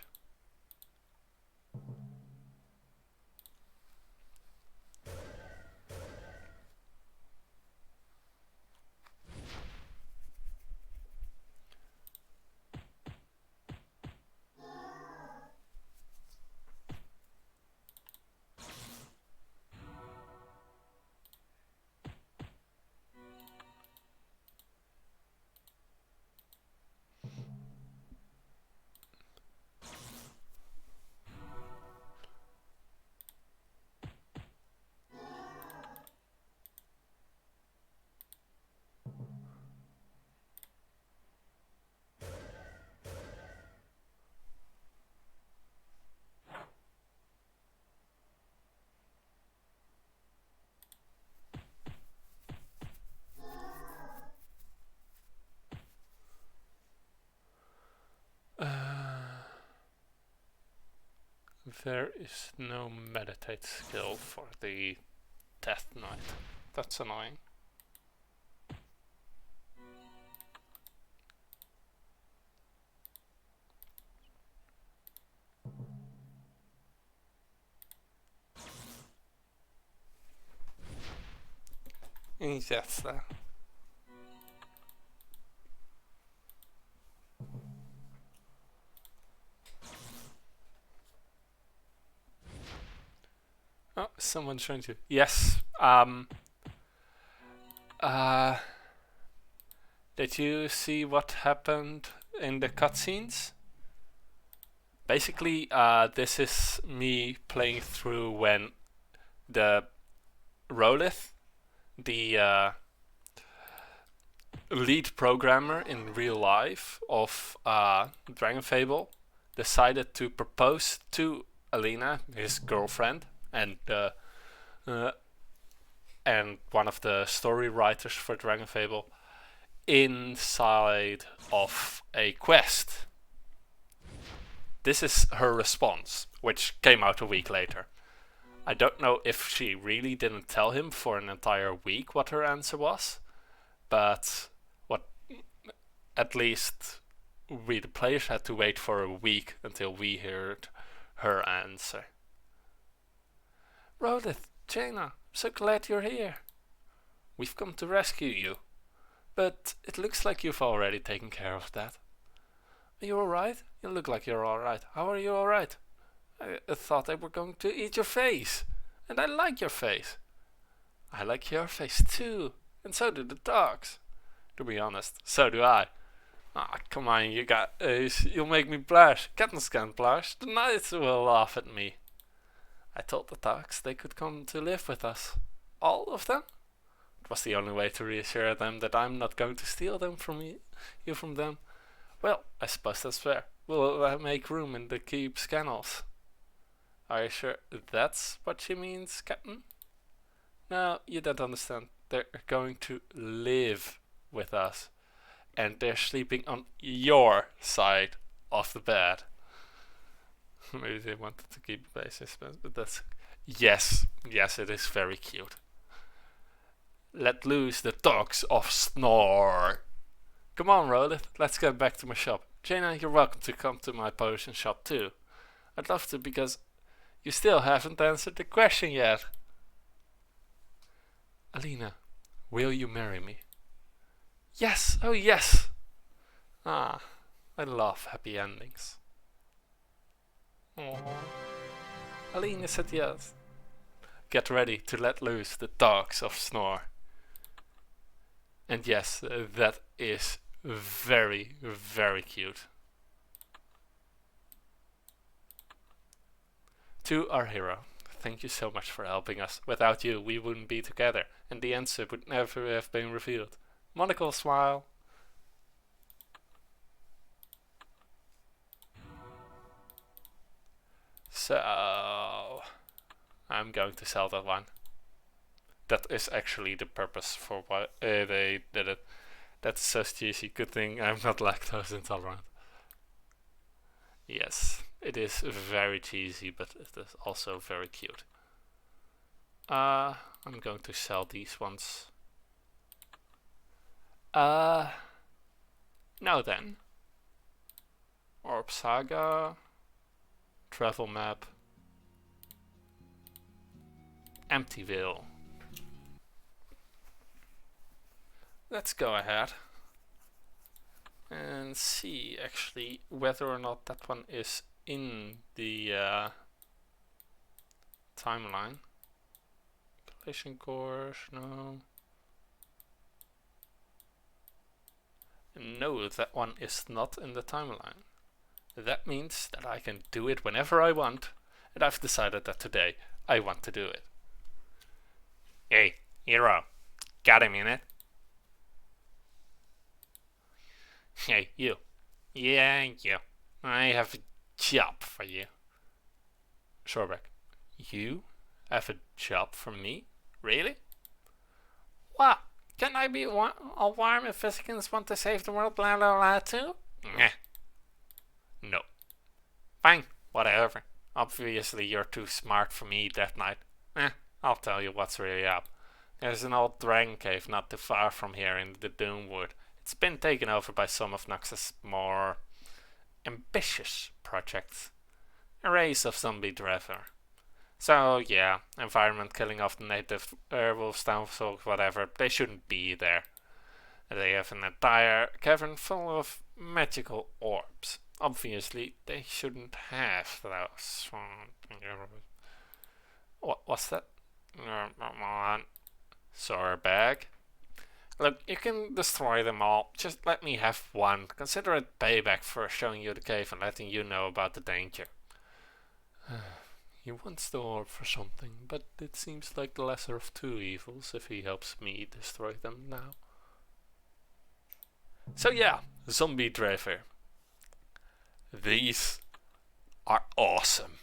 There is no meditate skill for the Death Knight. That's annoying. Yes. Oh, someone's trying to. Yes. Did you see what happened in the cutscenes? Basically, this is me playing through when the Rolith, the lead programmer in real life of Dragonfable, decided to propose to Alina, his girlfriend, and one of the story writers for Dragonfable, inside of a quest. This is her response, which came out a week later. I don't know if she really didn't tell him for an entire week what her answer was, but at least we the players had to wait for a week until we heard her answer. Rodith, Jaina, so glad you're here. We've come to rescue you, but it looks like you've already taken care of that. Are you alright? You look like you're alright. How are you alright? I thought they were going to eat your face, and I like your face. I like your face too, and so do the dogs. To be honest, so do I. Ah, come on, you'll make me blush. Kittens can't blush. The knights will laugh at me. I told the dogs they could come to live with us. All of them? It was the only way to reassure them that I'm not going to steal them from you from them. Well, I suppose that's fair. We'll make room in the keep's kennels. Are you sure that's what she means, Captain? No, you don't understand. They're going to live with us. And they're sleeping on your side of the bed. Maybe they wanted to keep the basis, but that's... Yes, it is very cute. Let loose the dogs of Snore. Come on, Rolith, let's get back to my shop. Jaina, you're welcome to come to my potion shop too. I'd love to, because you still haven't answered the question yet. Alina, will you marry me? Yes, oh yes! Ah, I love happy endings. Aww. Alina said yes. Get ready to let loose the dogs of Snore. And yes, that is very, very cute. To our hero, thank you so much for helping us. Without you, we wouldn't be together, and the answer would never have been revealed. Monocle smile. So, I'm going to sell that one. That is actually the purpose for why they did it. That's so cheesy. Good thing I'm not lactose intolerant. Yes, it is very cheesy, but it is also very cute. I'm going to sell these ones. Now then. Orb Saga. Travel map. Emptyville. Let's go ahead and see actually whether or not that one is in the timeline. Collision course, no. No, that one is not in the timeline. That means that I can do it whenever I want, and I've decided that today I want to do it. Hey, hero, got a minute? Hey, you. Yeah, you. I have a job for you. Sorbeck, you have a job for me? Really? What? Can I be a worm if Physicians want to save the world, blah blah blah too? Nah. No. Fine, whatever. Obviously you're too smart for me that night. I'll tell you what's really up. There's an old dragon cave not too far from here in the Doomwood. It's been taken over by some of Nox's more ambitious projects. A race of zombie driver. So yeah, environment killing off the native werewolves, downfalls, whatever, they shouldn't be there. They have an entire cavern full of magical orbs. Obviously, they shouldn't have those. What was that? Come on. Sorbag. Look, you can destroy them all. Just let me have one. Consider it payback for showing you the cave and letting you know about the danger. He wants the orb for something, but it seems like the lesser of two evils if he helps me destroy them now. So yeah, zombie driver. These are awesome.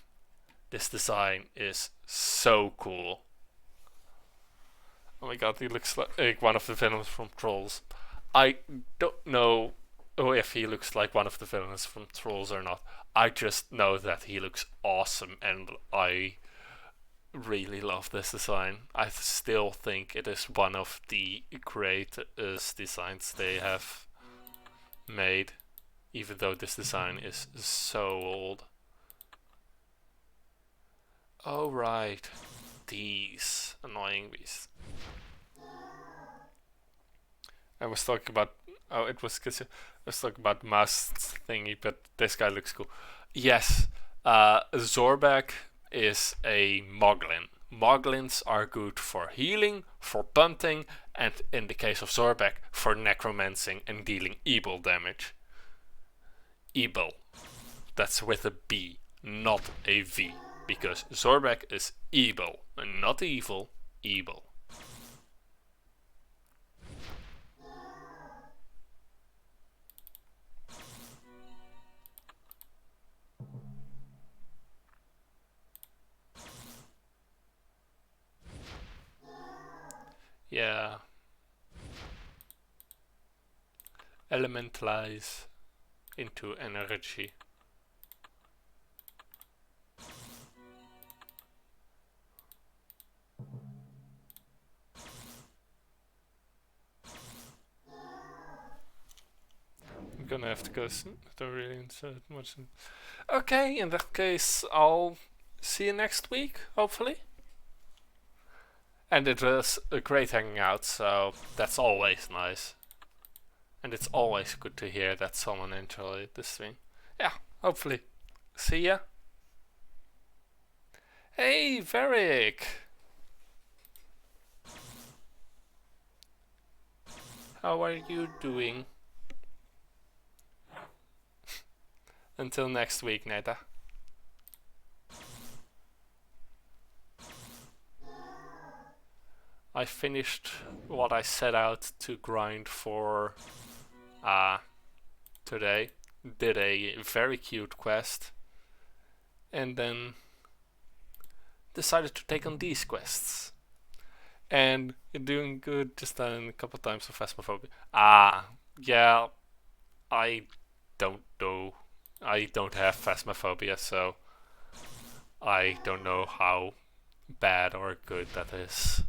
This design is so cool. Oh my god, he looks like one of the villains from Trolls. I don't know if he looks like one of the villains from Trolls or not. I just know that he looks awesome and I really love this design. I still think it is one of the greatest designs they have made, even though this design is so old. Oh right, these annoying beasts. I was talking about, oh it was because I was talking about mouse thingy, but this guy looks cool. Yes, Zorbek is a Moglin. Moglins are good for healing, for punting, and in the case of Zorbek, for necromancing and dealing evil damage. Evil. That's with a B, not a V. Because Zorbek is evil, and not evil, evil. Yeah. Elementalize into energy. I'm gonna have to go. Don't really insert much. Okay, in that case, I'll see you next week, hopefully. And it was a great hanging out, so that's always nice. And it's always good to hear that someone enjoyed the stream. Yeah, hopefully. See ya. Hey, Varric! How are you doing? Until next week, Neta. I finished what I set out to grind for today. Did a very cute quest. And then decided to take on these quests. And doing good, just done a couple times of Phasmophobia. Yeah, I don't know. I don't have Phasmophobia, so I don't know how bad or good that is.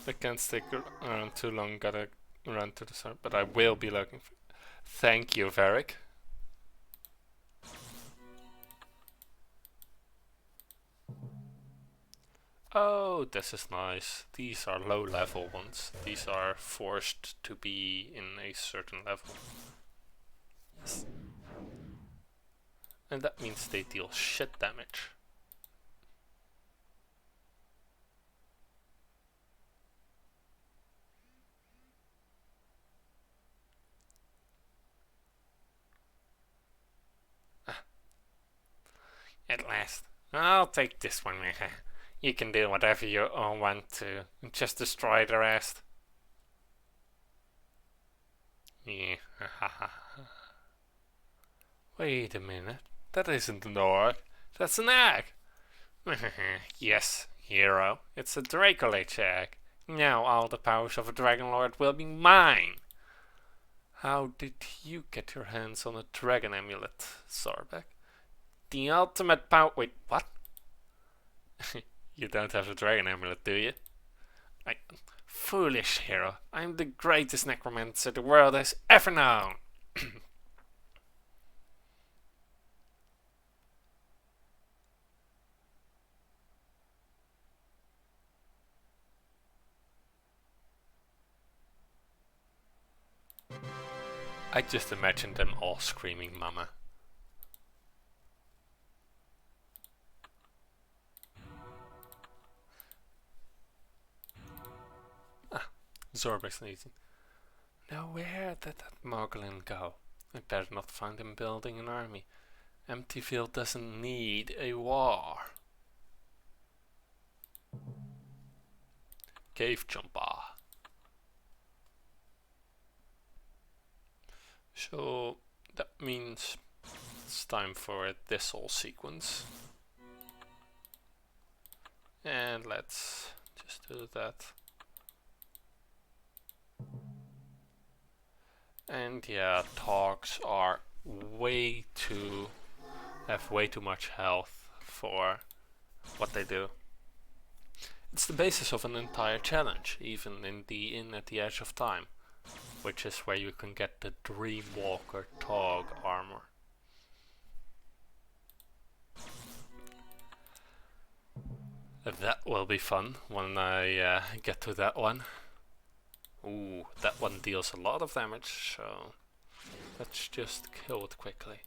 I can't stick around too long, gotta run to the server, but I will be looking for. Thank you, Varric. Oh, this is nice. These are low level ones. These are forced to be in a certain level. Yes. And that means they deal shit damage. At last. I'll take this one. You can do whatever you want to. Just destroy the rest. Yeah. Wait a minute. That isn't an orc. That's an egg. Yes, hero. It's a Dracolich egg. Now all the powers of a Dragon Lord will be mine. How did you get your hands on a dragon amulet, Zarbek? The ultimate power. Wait, what? You don't have a dragon amulet, do you? Foolish hero. I'm the greatest necromancer the world has ever known. I just imagined them all screaming mama. Zorbek's sneezing. Now where did that Moglin go? I better not find him building an army. Emptyville doesn't need a war. Cave jumper. So that means it's time for a thistle sequence. And let's just do that. And yeah, Togs are have way too much health for what they do. It's the basis of an entire challenge, even in the Inn at the Edge of Time, which is where you can get the Dreamwalker Tog armor. That will be fun when I get to that one. Ooh, that one deals a lot of damage, so let's just kill it quickly.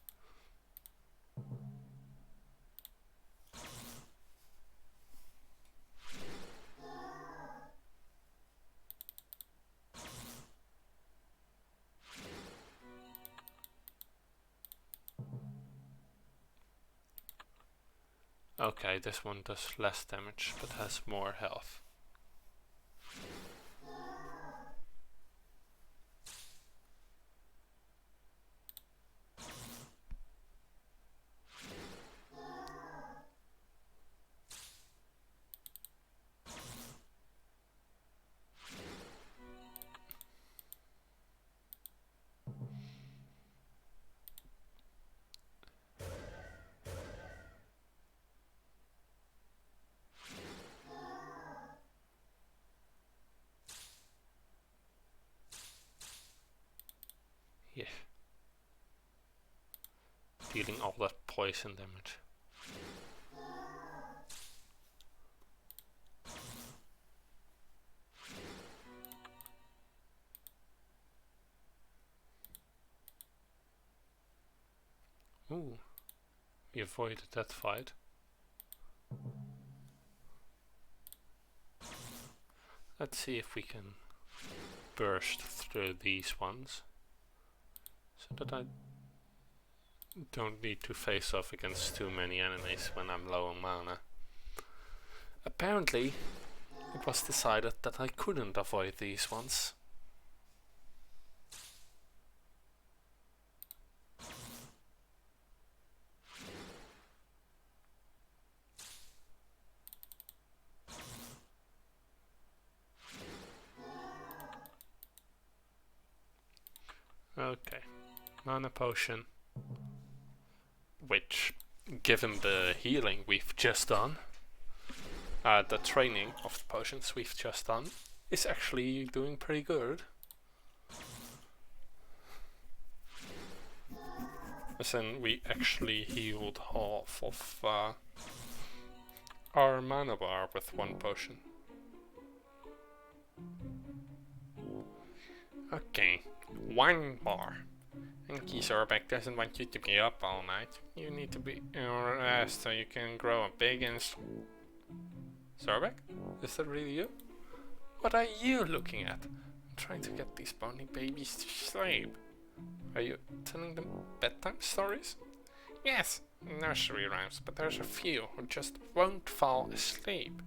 Okay, this one does less damage, but has more health. Yeah. Dealing all that poison damage. Ooh, we avoided that fight. Let's see if we can burst through these ones, so that I don't need to face off against too many enemies when I'm low on mana. Apparently, it was decided that I couldn't avoid these ones. Okay, mana potion, which, given the healing we've just done, the training of the potions we've just done, is actually doing pretty good. As in, we actually healed half of our mana bar with one potion. Okay, one more. Inky Zorbek doesn't want you to be up all night. You need to be rest so you can grow a big and... Zorbek? Is that really you? What are you looking at? I'm trying to get these bony babies to sleep. Are you telling them bedtime stories? Yes, nursery rhymes, but there's a few who just won't fall asleep.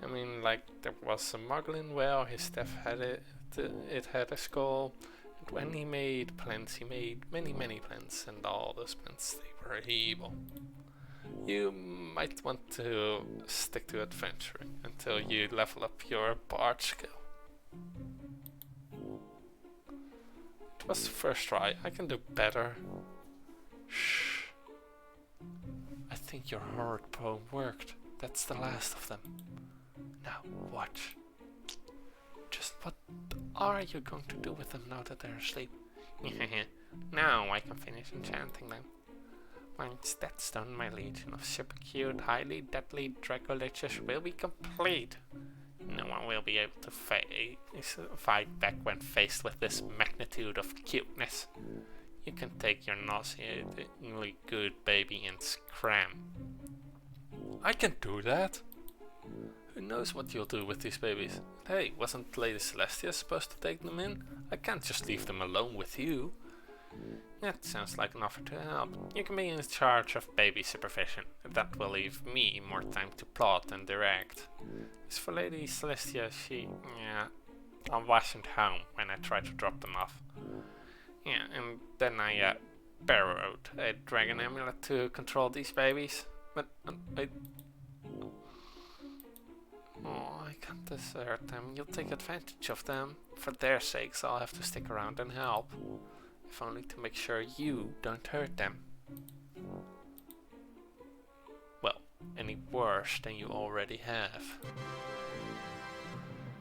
I mean, like, there was a Muglin whale, his staff had it had a skull, and when he made plans, he made many plans, and all those plans, they were evil. You might want to stick to adventuring until you level up your bard skill. It was the first try, I can do better. Shh. I think your horrid poem worked. That's the last of them. Now, watch. Just what are you going to do with them now that they're asleep? Now I can finish enchanting them. Once that's done, my legion of super cute, highly deadly Dragoliches will be complete. No one will be able to fight back when faced with this magnitude of cuteness. You can take your nauseatingly good baby and scram. I can do that. Who knows what you'll do with these babies? Hey, wasn't Lady Celestia supposed to take them in? I can't just leave them alone with you. That sounds like an offer to help. You can be in charge of baby supervision. That will leave me more time to plot and direct. As for Lady Celestia, I wasn't home when I tried to drop them off. Yeah, and then I borrowed a dragon amulet to control these babies. But I can't desert them. You'll take advantage of them. For their sakes, I'll have to stick around and help. If only to make sure you don't hurt them. Well, any worse than you already have.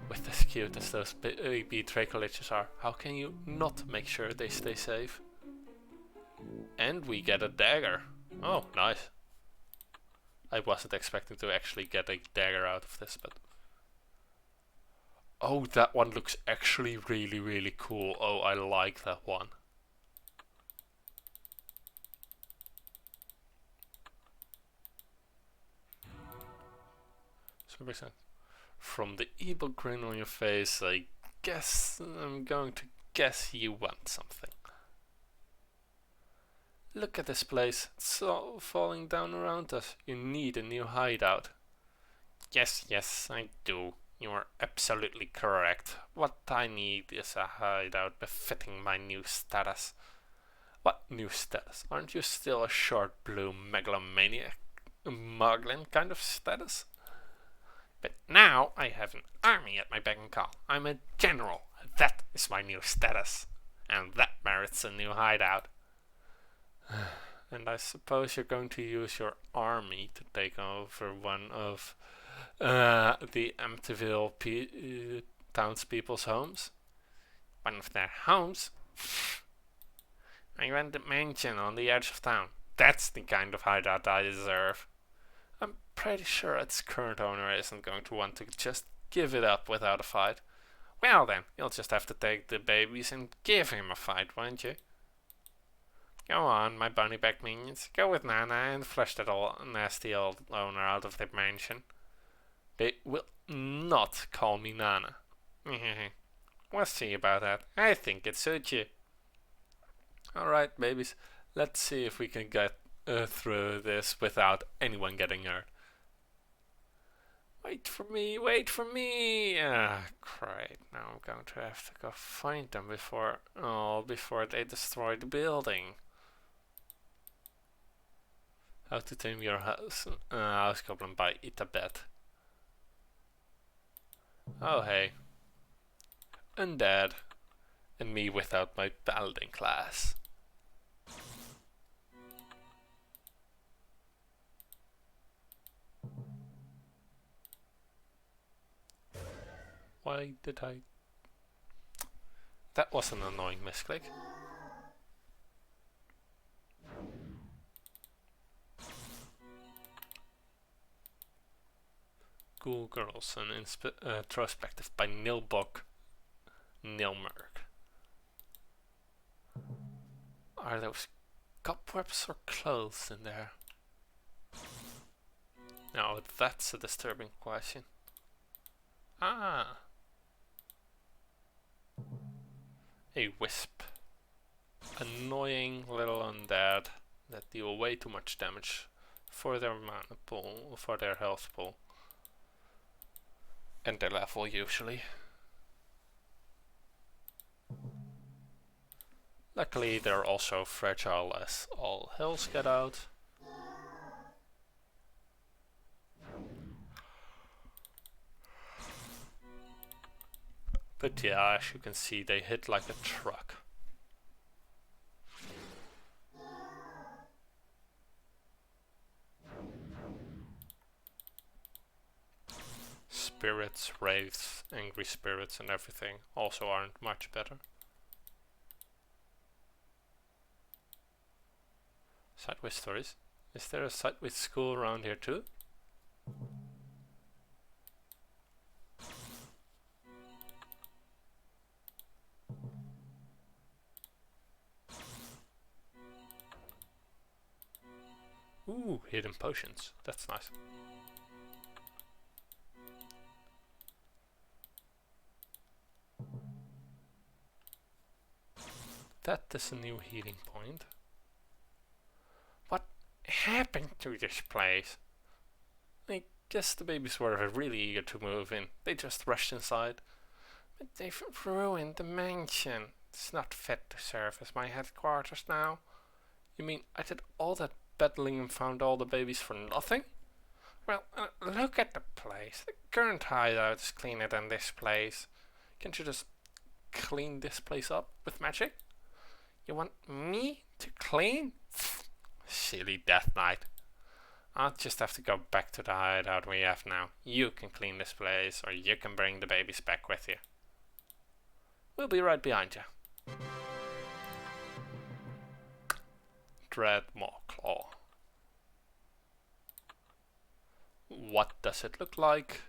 With as cute as those baby Dracoliches are, how can you not make sure they stay safe? And we get a dagger. Oh, nice. I wasn't expecting to actually get a dagger out of this, but... Oh, that one looks actually really cool. Oh, I like that one. So makes sense. From the evil grin on your face, I'm going to guess you want something. Look at this place. It's all falling down around us. You need a new hideout. Yes, I do. You are absolutely correct. What I need is a hideout befitting my new status. What new status? Aren't you still a short blue megalomaniac? Muglin kind of status? But now I have an army at my beck and call. I'm a general. That is my new status. And that merits a new hideout. And I suppose you're going to use your army to take over one of the Amityville townspeople's homes? One of their homes? I rent a mansion on the edge of town. That's the kind of hideout I deserve. I'm pretty sure its current owner isn't going to want to just give it up without a fight. Well then, you'll just have to take the babies and give him a fight, won't you? Go on, my bunny back minions. Go with Nana and flush that nasty old owner out of the mansion. They will not call me Nana. We'll see about that. I think it suits you. Alright, babies. Let's see if we can get through this without anyone getting hurt. Wait for me! Ah, great. Now I'm going to have to go find them before they destroy the building. How to Tame Your House Goblin by Itabet. Oh hey. Undead. And me without my paladin class. Why did I... That was an annoying misclick. Cool Girls, an introspective by Nilbok Nilmerg. Are those cobwebs or clothes in there? Now that's a disturbing question. Ah! A wisp. Annoying little undead that deal way too much damage for their mana pool, for their health pool. And their level usually. Luckily they're also fragile as all hells get out. But yeah, as you can see, they hit like a truck. Spirits, wraiths, angry spirits and everything also aren't much better. Sideways stories. Is there a sideways school around here too? Ooh, hidden potions. That's nice. That is a new healing point. What happened to this place? I guess the babies were really eager to move in. They just rushed inside. But they've ruined the mansion. It's not fit to serve as my headquarters now. You mean I did all that battling and found all the babies for nothing? Well, look at the place. The current hideout is cleaner than this place. Can't you just clean this place up with magic? You want me to clean? Silly Death Knight. I'll just have to go back to the hideout we have now. You can clean this place, or you can bring the babies back with you. We'll be right behind you. Dread Maw-Claw. What does it look like?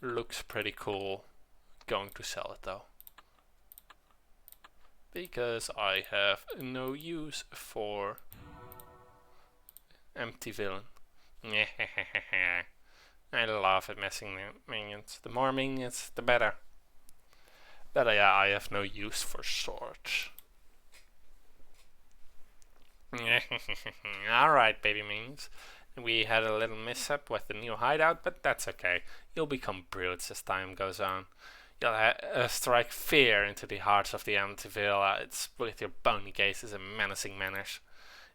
Looks pretty cool. Going to sell it though. Because I have no use for empty villain. I love it messing minions. The more minions, the better. But yeah, I have no use for swords. Alright, baby minions. We had a little mishap with the new hideout, but that's okay. You'll become brutes as time goes on. You'll strike fear into the hearts of the Amityville. It's with your bony gaze a menacing menace.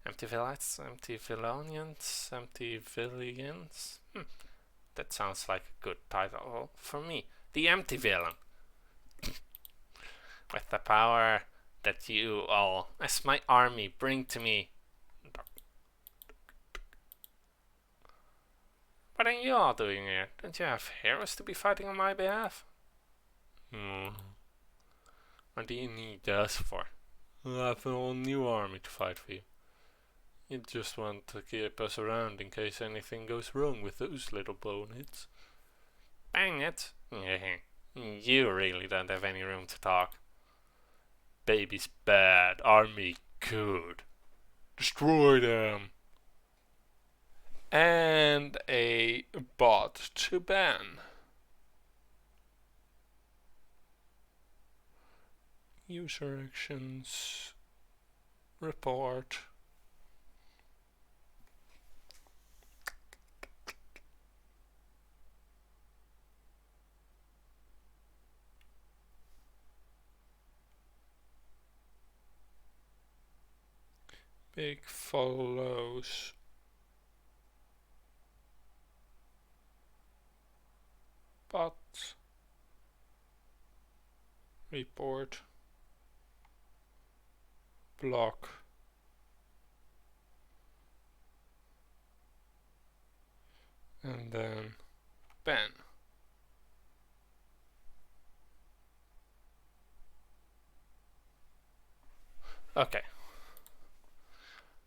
Amityvillites, Amityvillonians, Amityvillians. That sounds like a good title for me. The Amityvillain. With the power that you all, as my army, bring to me. What are you all doing here? Don't you have heroes to be fighting on my behalf? What do you need us for? I have a whole new army to fight for you. You just want to keep us around in case anything goes wrong with those little boneheads. Bang it! You really don't have any room to talk. Baby's bad, army good. Destroy them! And a bot to ban. User actions. Report. Big follows. Bot. Report. Block. And then ban. Okay.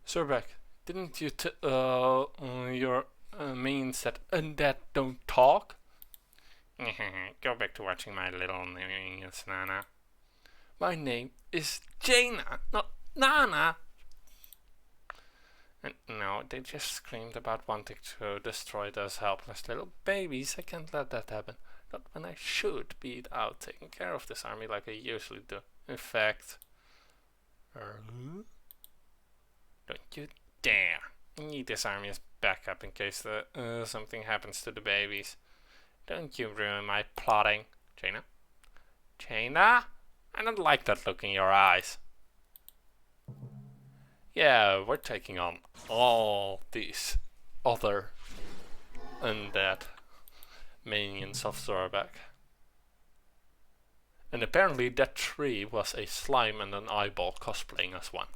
Zurbek, didn't you tell your minions that undead don't talk? Go back to watching my little minions, Nana. My name is Jaina, not Nana. And no, they just screamed about wanting to destroy those helpless little babies. I can't let that happen. Not when I should be out taking care of this army like I usually do. In fact, don't you dare. I need this army as backup in case something happens to the babies. Don't you ruin my plotting. Jaina? Jaina? I don't like that look in your eyes. Yeah, we're taking on all these other undead minions of Zorbek. And apparently that tree was a slime and an eyeball cosplaying as one.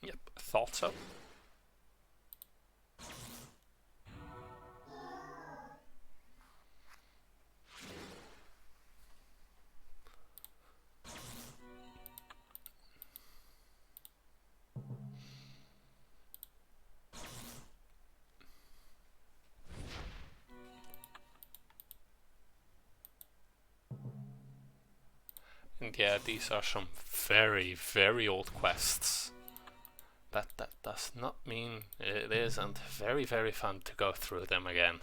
Yep, thought so. And yeah, these are some very, very old quests. But that does not mean it isn't very, very fun to go through them again.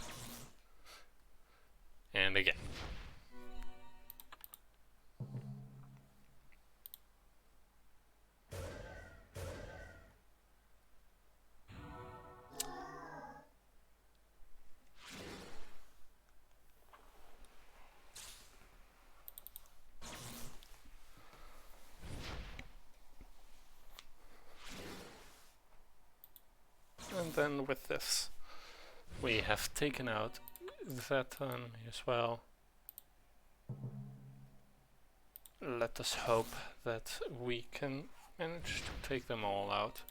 And again. And then with this, we have taken out that one as well. Let us hope that we can manage to take them all out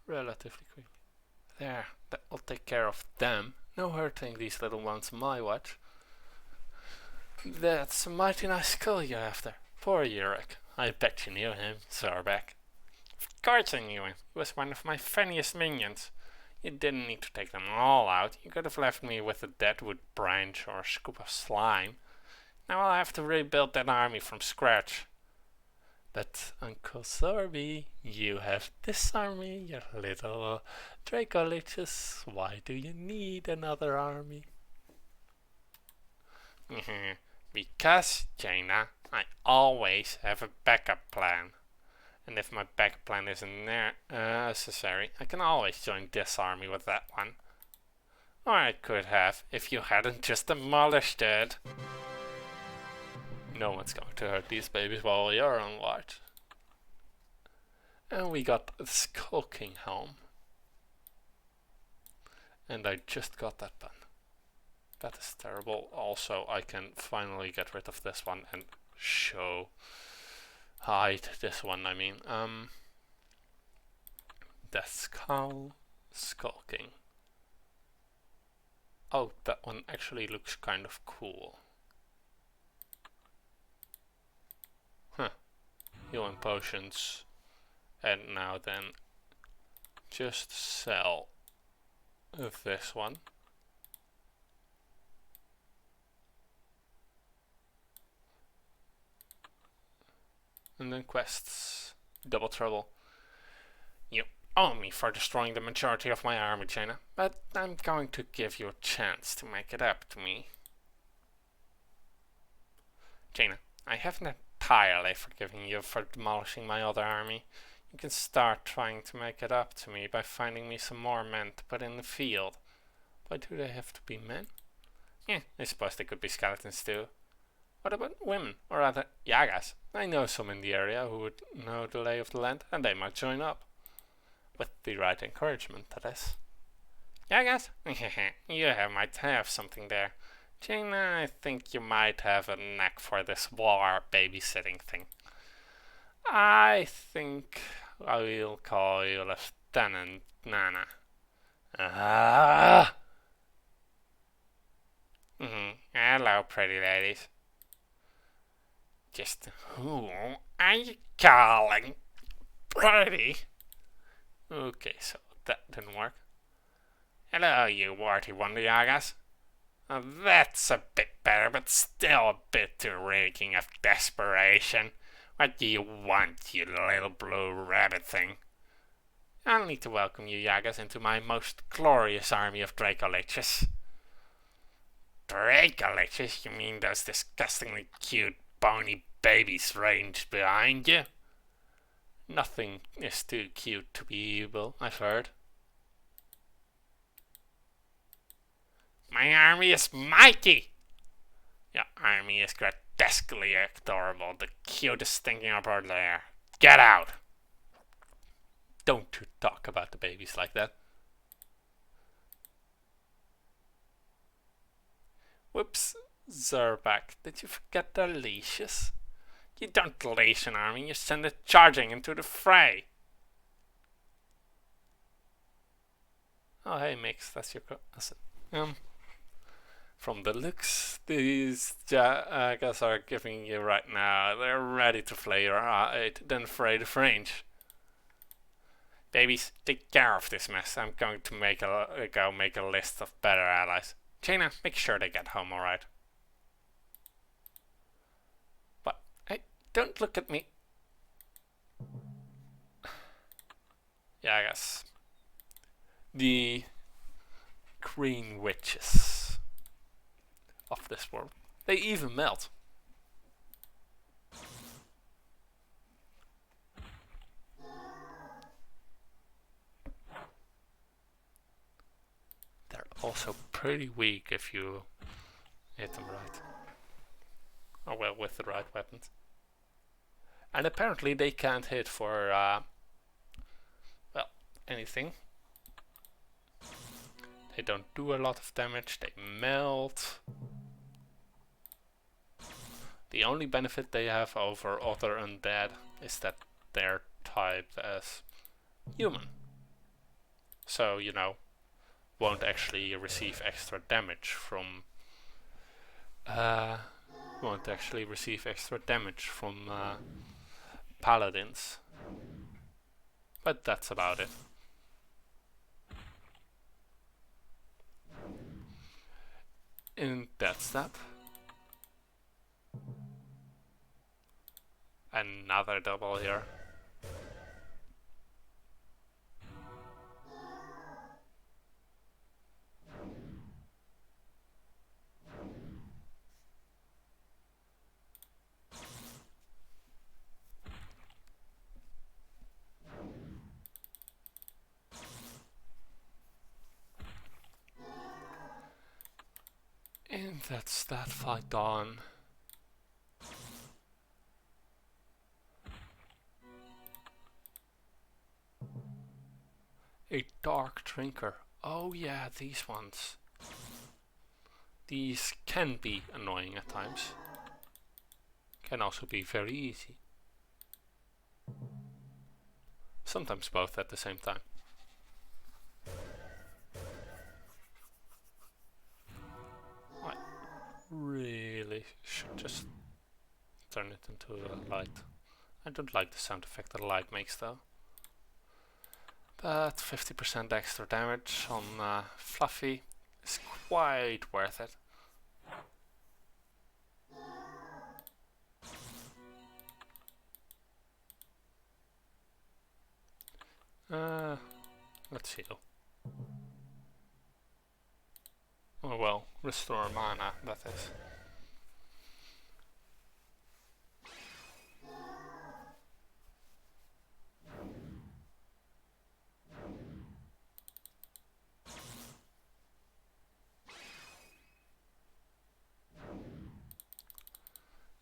relatively quickly. There, that will take care of them. No hurting these little ones on my watch. That's a mighty nice skull you have there. Poor Yurik. I bet you knew him, Zorbek. Of course I knew him. He was one of my funniest minions. You didn't need to take them all out. You could have left me with a deadwood branch or a scoop of slime. Now I'll have to rebuild that army from scratch. But Uncle Zorby, you have this army, you little Draco Liches. Why do you need another army? Because, Jaina, I always have a backup plan. And if my backup plan isn't necessary, I can always join this army with that one. Or I could have, if you hadn't just demolished it. No one's going to hurt these babies while you're on watch. And we got the skulking home. And I just got that done. That is terrible. Also, I can finally get rid of this one and hide this one, I mean. Death Skull, Skulking. Oh, that one actually looks kind of cool. Huh. Healing potions. And now then, just sell this one. And then quests. Double trouble. You owe me for destroying the majority of my army, Jaina, but I'm going to give you a chance to make it up to me. Jaina, I haven't entirely forgiven you for demolishing my other army. You can start trying to make it up to me by finding me some more men to put in the field. Why do they have to be men? Yeah, I suppose they could be skeletons too. What about women, or rather Yagas? I know some in the area who would know the lay of the land, and they might join up. With the right encouragement, that is. Yeah, guys? Might have something there. Jaina, I think you might have a knack for this war babysitting thing. I think I will call you Lieutenant Nana. Ah! Hello, pretty ladies. Just who are you calling pretty? Okay, so that didn't work. Hello, you warty wonder yagas. That's a bit better, but still a bit too reeking of desperation. What do you want, you little blue rabbit thing? I'll need to welcome you Yagas into my most glorious army of Dracoliches. Dracoliches? You mean those disgustingly cute, bony babies ranged behind you? Nothing is too cute to be evil, I've heard. My army is mighty! Your army is grotesquely adorable, the cutest thing ever there. Get out! Don't you talk about the babies like that. Whoops, Zerback, did you forget the leashes? You don't leash an army, you send it charging into the fray. Oh hey Mix, that's your cousin. From the looks these guys are giving you right now, they're ready to flay your hide, then fray the range. Babies, take care of this mess. I'm going to make a list of better allies. Jaina, make sure they get home alright. But hey, don't look at me. Yeah, I guess. The green witches of this world. They even melt. They're also pretty weak if you hit them right. Oh well, with the right weapons. And apparently they can't hit for, well, anything. They don't do a lot of damage, they melt. The only benefit they have over other undead is that they're typed as human. So, you know, won't actually receive extra damage from paladins. But that's about it. In that step, another double here. And that's that fight done. A dark drinker. Oh yeah, these ones. These can be annoying at times. Can also be very easy. Sometimes both at the same time. I really should just turn it into a light. I don't like the sound effect that a light makes though. But 50% extra damage on Fluffy is quite worth it. Let's heal. Oh well, restore mana, that is.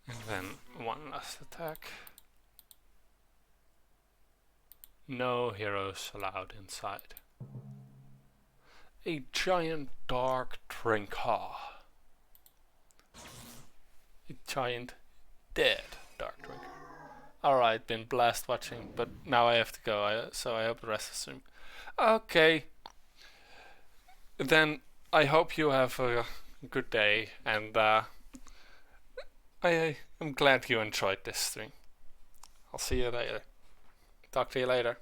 And then one last attack. No heroes allowed inside. A giant dark drinker. A giant dead dark drinker. Alright, been blast watching, but now I have to go, so I hope the rest of the stream. Okay, then I hope you have a good day, and I am glad you enjoyed this stream. I'll see you later. Talk to you later.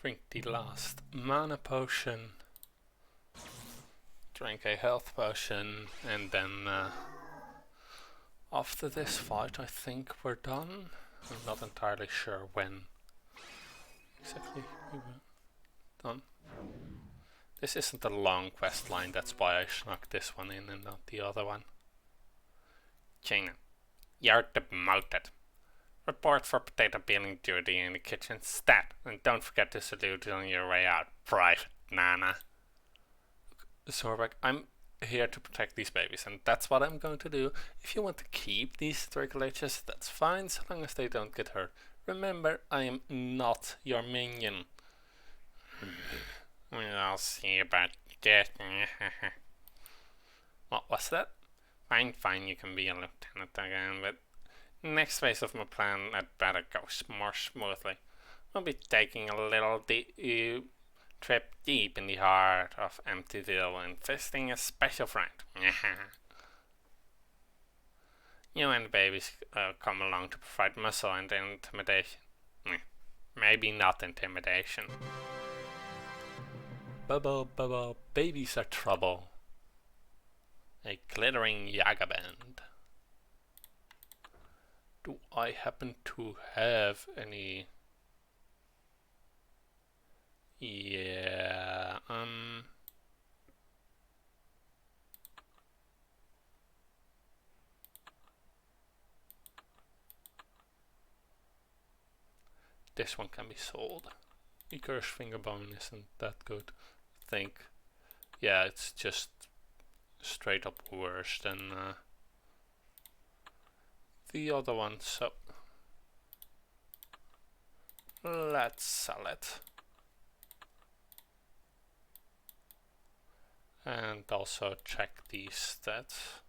Drink the last mana potion. Drink a health potion, and then after this fight I think we're done. I'm not entirely sure when exactly we were done. This isn't a long quest line, that's why I snuck this one in and not the other one. Jaina, you're demoted. Report for potato peeling duty in the kitchen stat, and don't forget to salute on your way out, Private Nana. Zorbeck, I'm here to protect these babies, and that's what I'm going to do. If you want to keep these Dracolaches, that's fine, so long as they don't get hurt. Remember, I am not your minion. I'll see about that. What was that? Fine, you can be a lieutenant again, but next phase of my plan had better go more smoothly. We'll be taking a little trip deep in the heart of Emptyville and visiting a special friend. You and the babies come along to provide muscle and intimidation. Maybe not intimidation. Bubble, babies are trouble. A glittering Yaga band. Do I happen to have any? Yeah, this one can be sold. Icarus Fingerbone isn't that good, I think. Yeah, it's just straight up worse than the other one, so let's sell it. And also check these stats.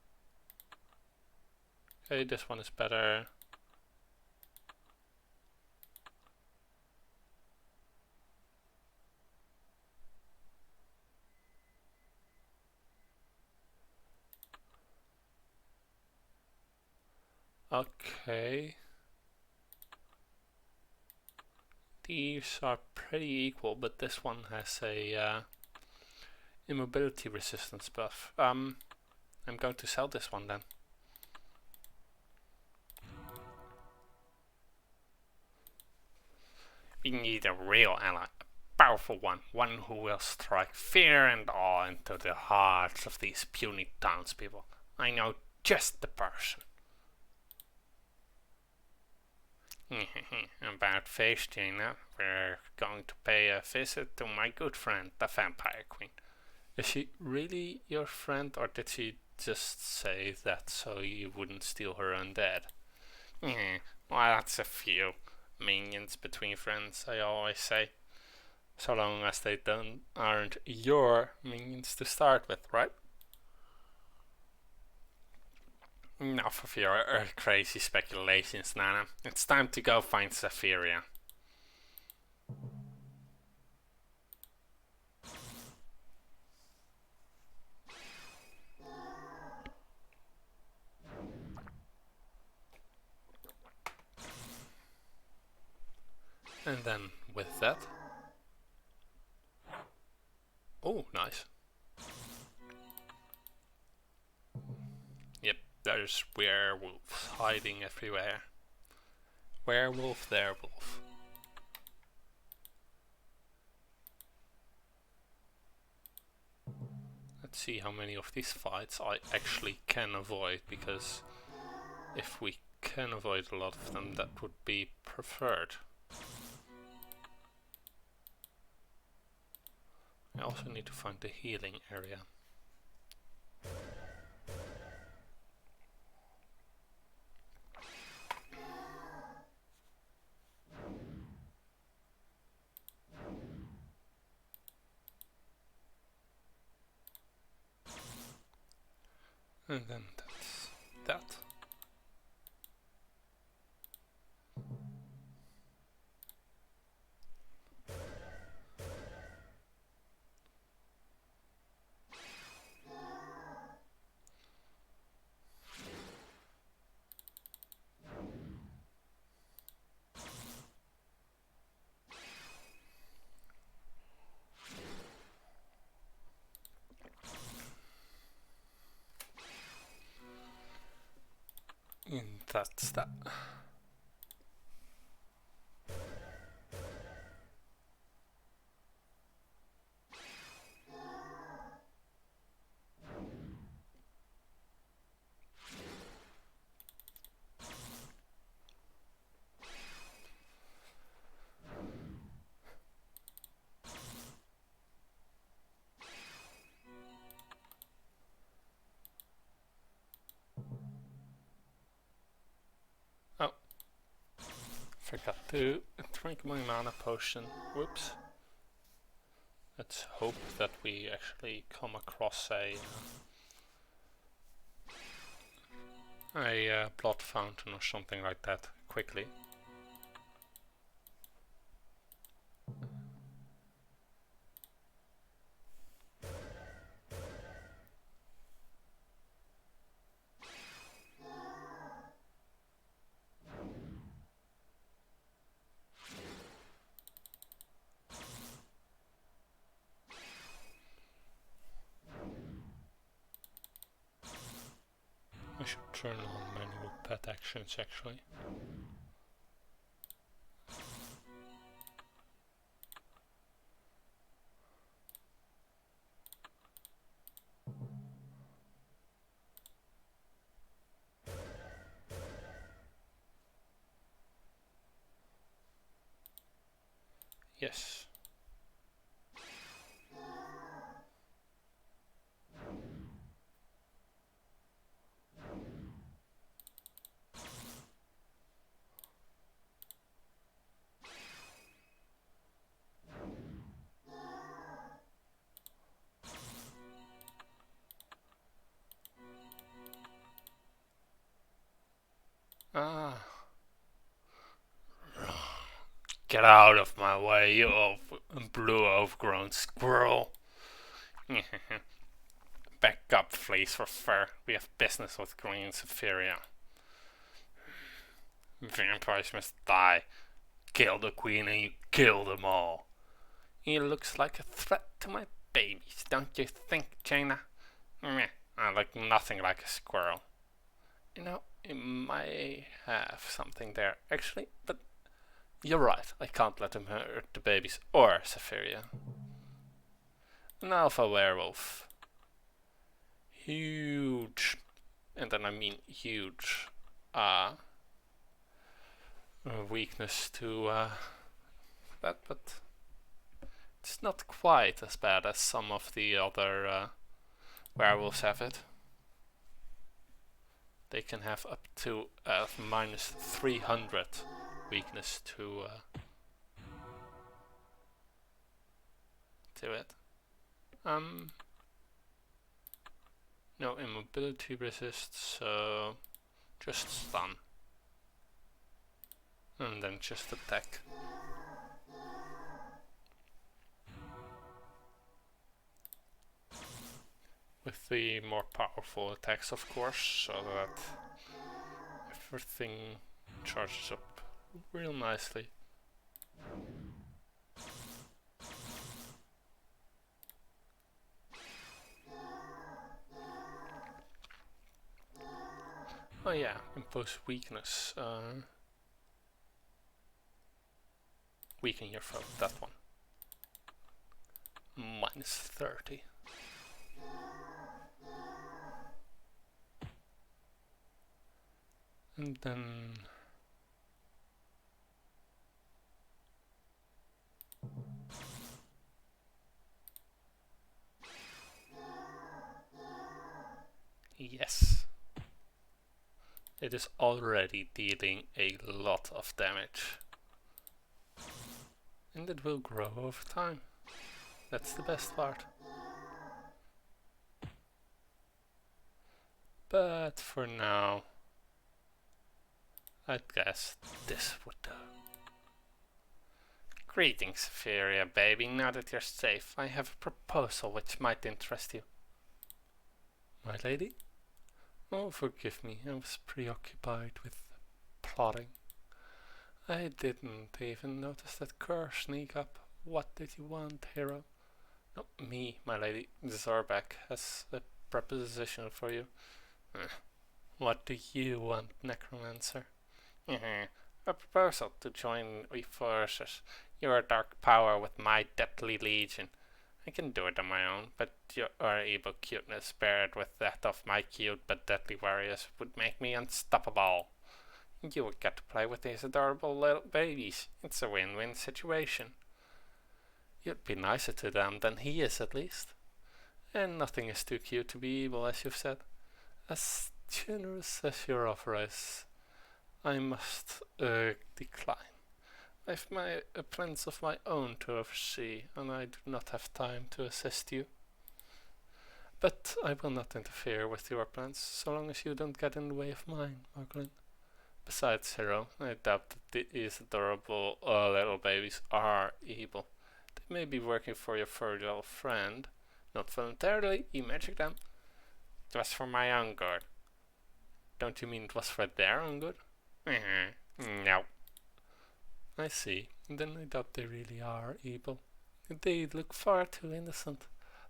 Okay, this one is better. Okay. These are pretty equal, but this one has a immobility resistance buff. I'm going to sell this one then. We need a real ally, a powerful one who will strike fear and awe into the hearts of these puny townspeople. I know just the person. About face, Jaina, we're going to pay a visit to my good friend, the Vampire Queen. Is she really your friend, or did she just say that so you wouldn't steal her undead? Well, that's a few minions between friends, I always say. So long as they aren't your minions to start with, right? Enough of your crazy speculations, Nana. It's time to go find Zephyria. And then with that... Oh, nice. Yep, there's werewolves hiding everywhere. Werewolf, there wolf. Let's see how many of these fights I actually can avoid, because if we can avoid a lot of them, that would be preferred. I also need to find the healing area. And then that's that. And that's that. Oh, forgot to drink my mana potion. Whoops. Let's hope that we actually come across a blood fountain or something like that quickly. I should turn on manual pet actions actually. Yes. Ah. Get out of my way, you blue overgrown squirrel. Back up, fleas for fur. We have business with Green Saphiria. Vampires must die. Kill the queen and you kill them all. He looks like a threat to my babies, don't you think, Jaina? Meh, I look nothing like a squirrel. You know, it may have something there, actually, but you're right, I can't let him hurt the babies or Saphiria. An alpha werewolf. Huge, and then I mean huge, weakness to that, but it's not quite as bad as some of the other werewolves have it. They can have up to minus 300 weakness to it. No immobility resist, so just stun. And then just attack. With the more powerful attacks, of course, so that everything charges up real nicely. Oh yeah, impose weakness. Weaken your foe, that one. Minus 30. And then yes, it is already dealing a lot of damage. And it will grow over time. That's the best part. But for now, I'd guess this would do. Greetings, Feria baby. Now that you're safe, I have a proposal which might interest you. My lady? Oh, forgive me, I was preoccupied with plotting. I didn't even notice that cur sneak up. What did you want, hero? No, me, my lady. Zorbek has a proposition for you. What do you want, necromancer? A proposal to join we forces. Your dark power with my deadly legion. I can do it on my own, but your evil cuteness paired with that of my cute but deadly warriors would make me unstoppable. You would get to play with these adorable little babies. It's a win-win situation. You'd be nicer to them than he is, at least. And nothing is too cute to be evil, as you've said. As generous as your offer is, I must decline. I've plans of my own to oversee, and I do not have time to assist you. But I will not interfere with your plans, so long as you don't get in the way of mine, Marglin. Besides, hero, I doubt that these adorable little babies are evil. They may be working for your furry little friend. Not voluntarily, you magic them. It was for my own good. Don't you mean it was for their own good? No. I see. Then I doubt they really are evil. They look far too innocent.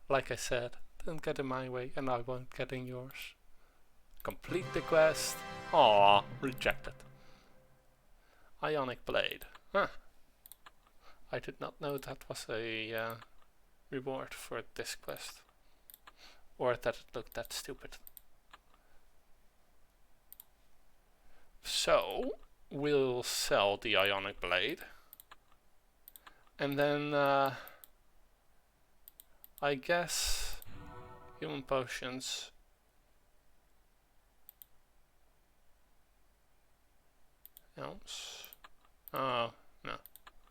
Like I said, don't get in my way and I won't get in yours. Complete the quest. Aw, rejected. Ionic Blade. Huh. I did not know that was a reward for this quest. Or that it looked that stupid. So, we'll sell the Ionic Blade. And then, I guess, human potions. Elms. Oh, no.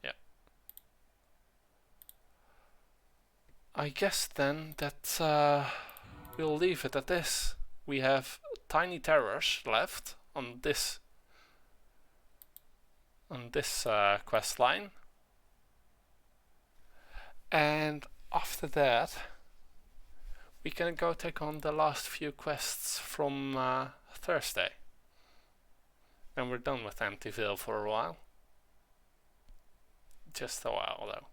Yeah. I guess then that we'll leave it at this. We have tiny terrors left on this quest line. And after that, we can go take on the last few quests from Thursday. And we're done with Emptyville for a while. Just a while though.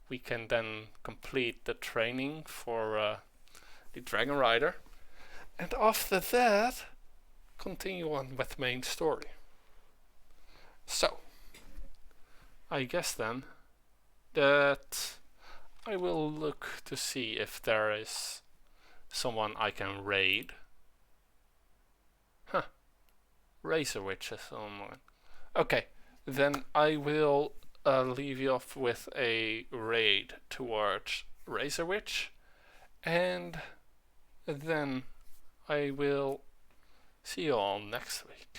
We can then complete the training for the Dragon Rider. And after that, continue on with main story. So, I guess then that I will look to see if there is someone I can raid. Huh. Razor Witch is someone. Okay, then I will leave you off with a raid towards Razor Witch. And then I will see you all next week.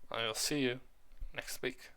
I will see you next week.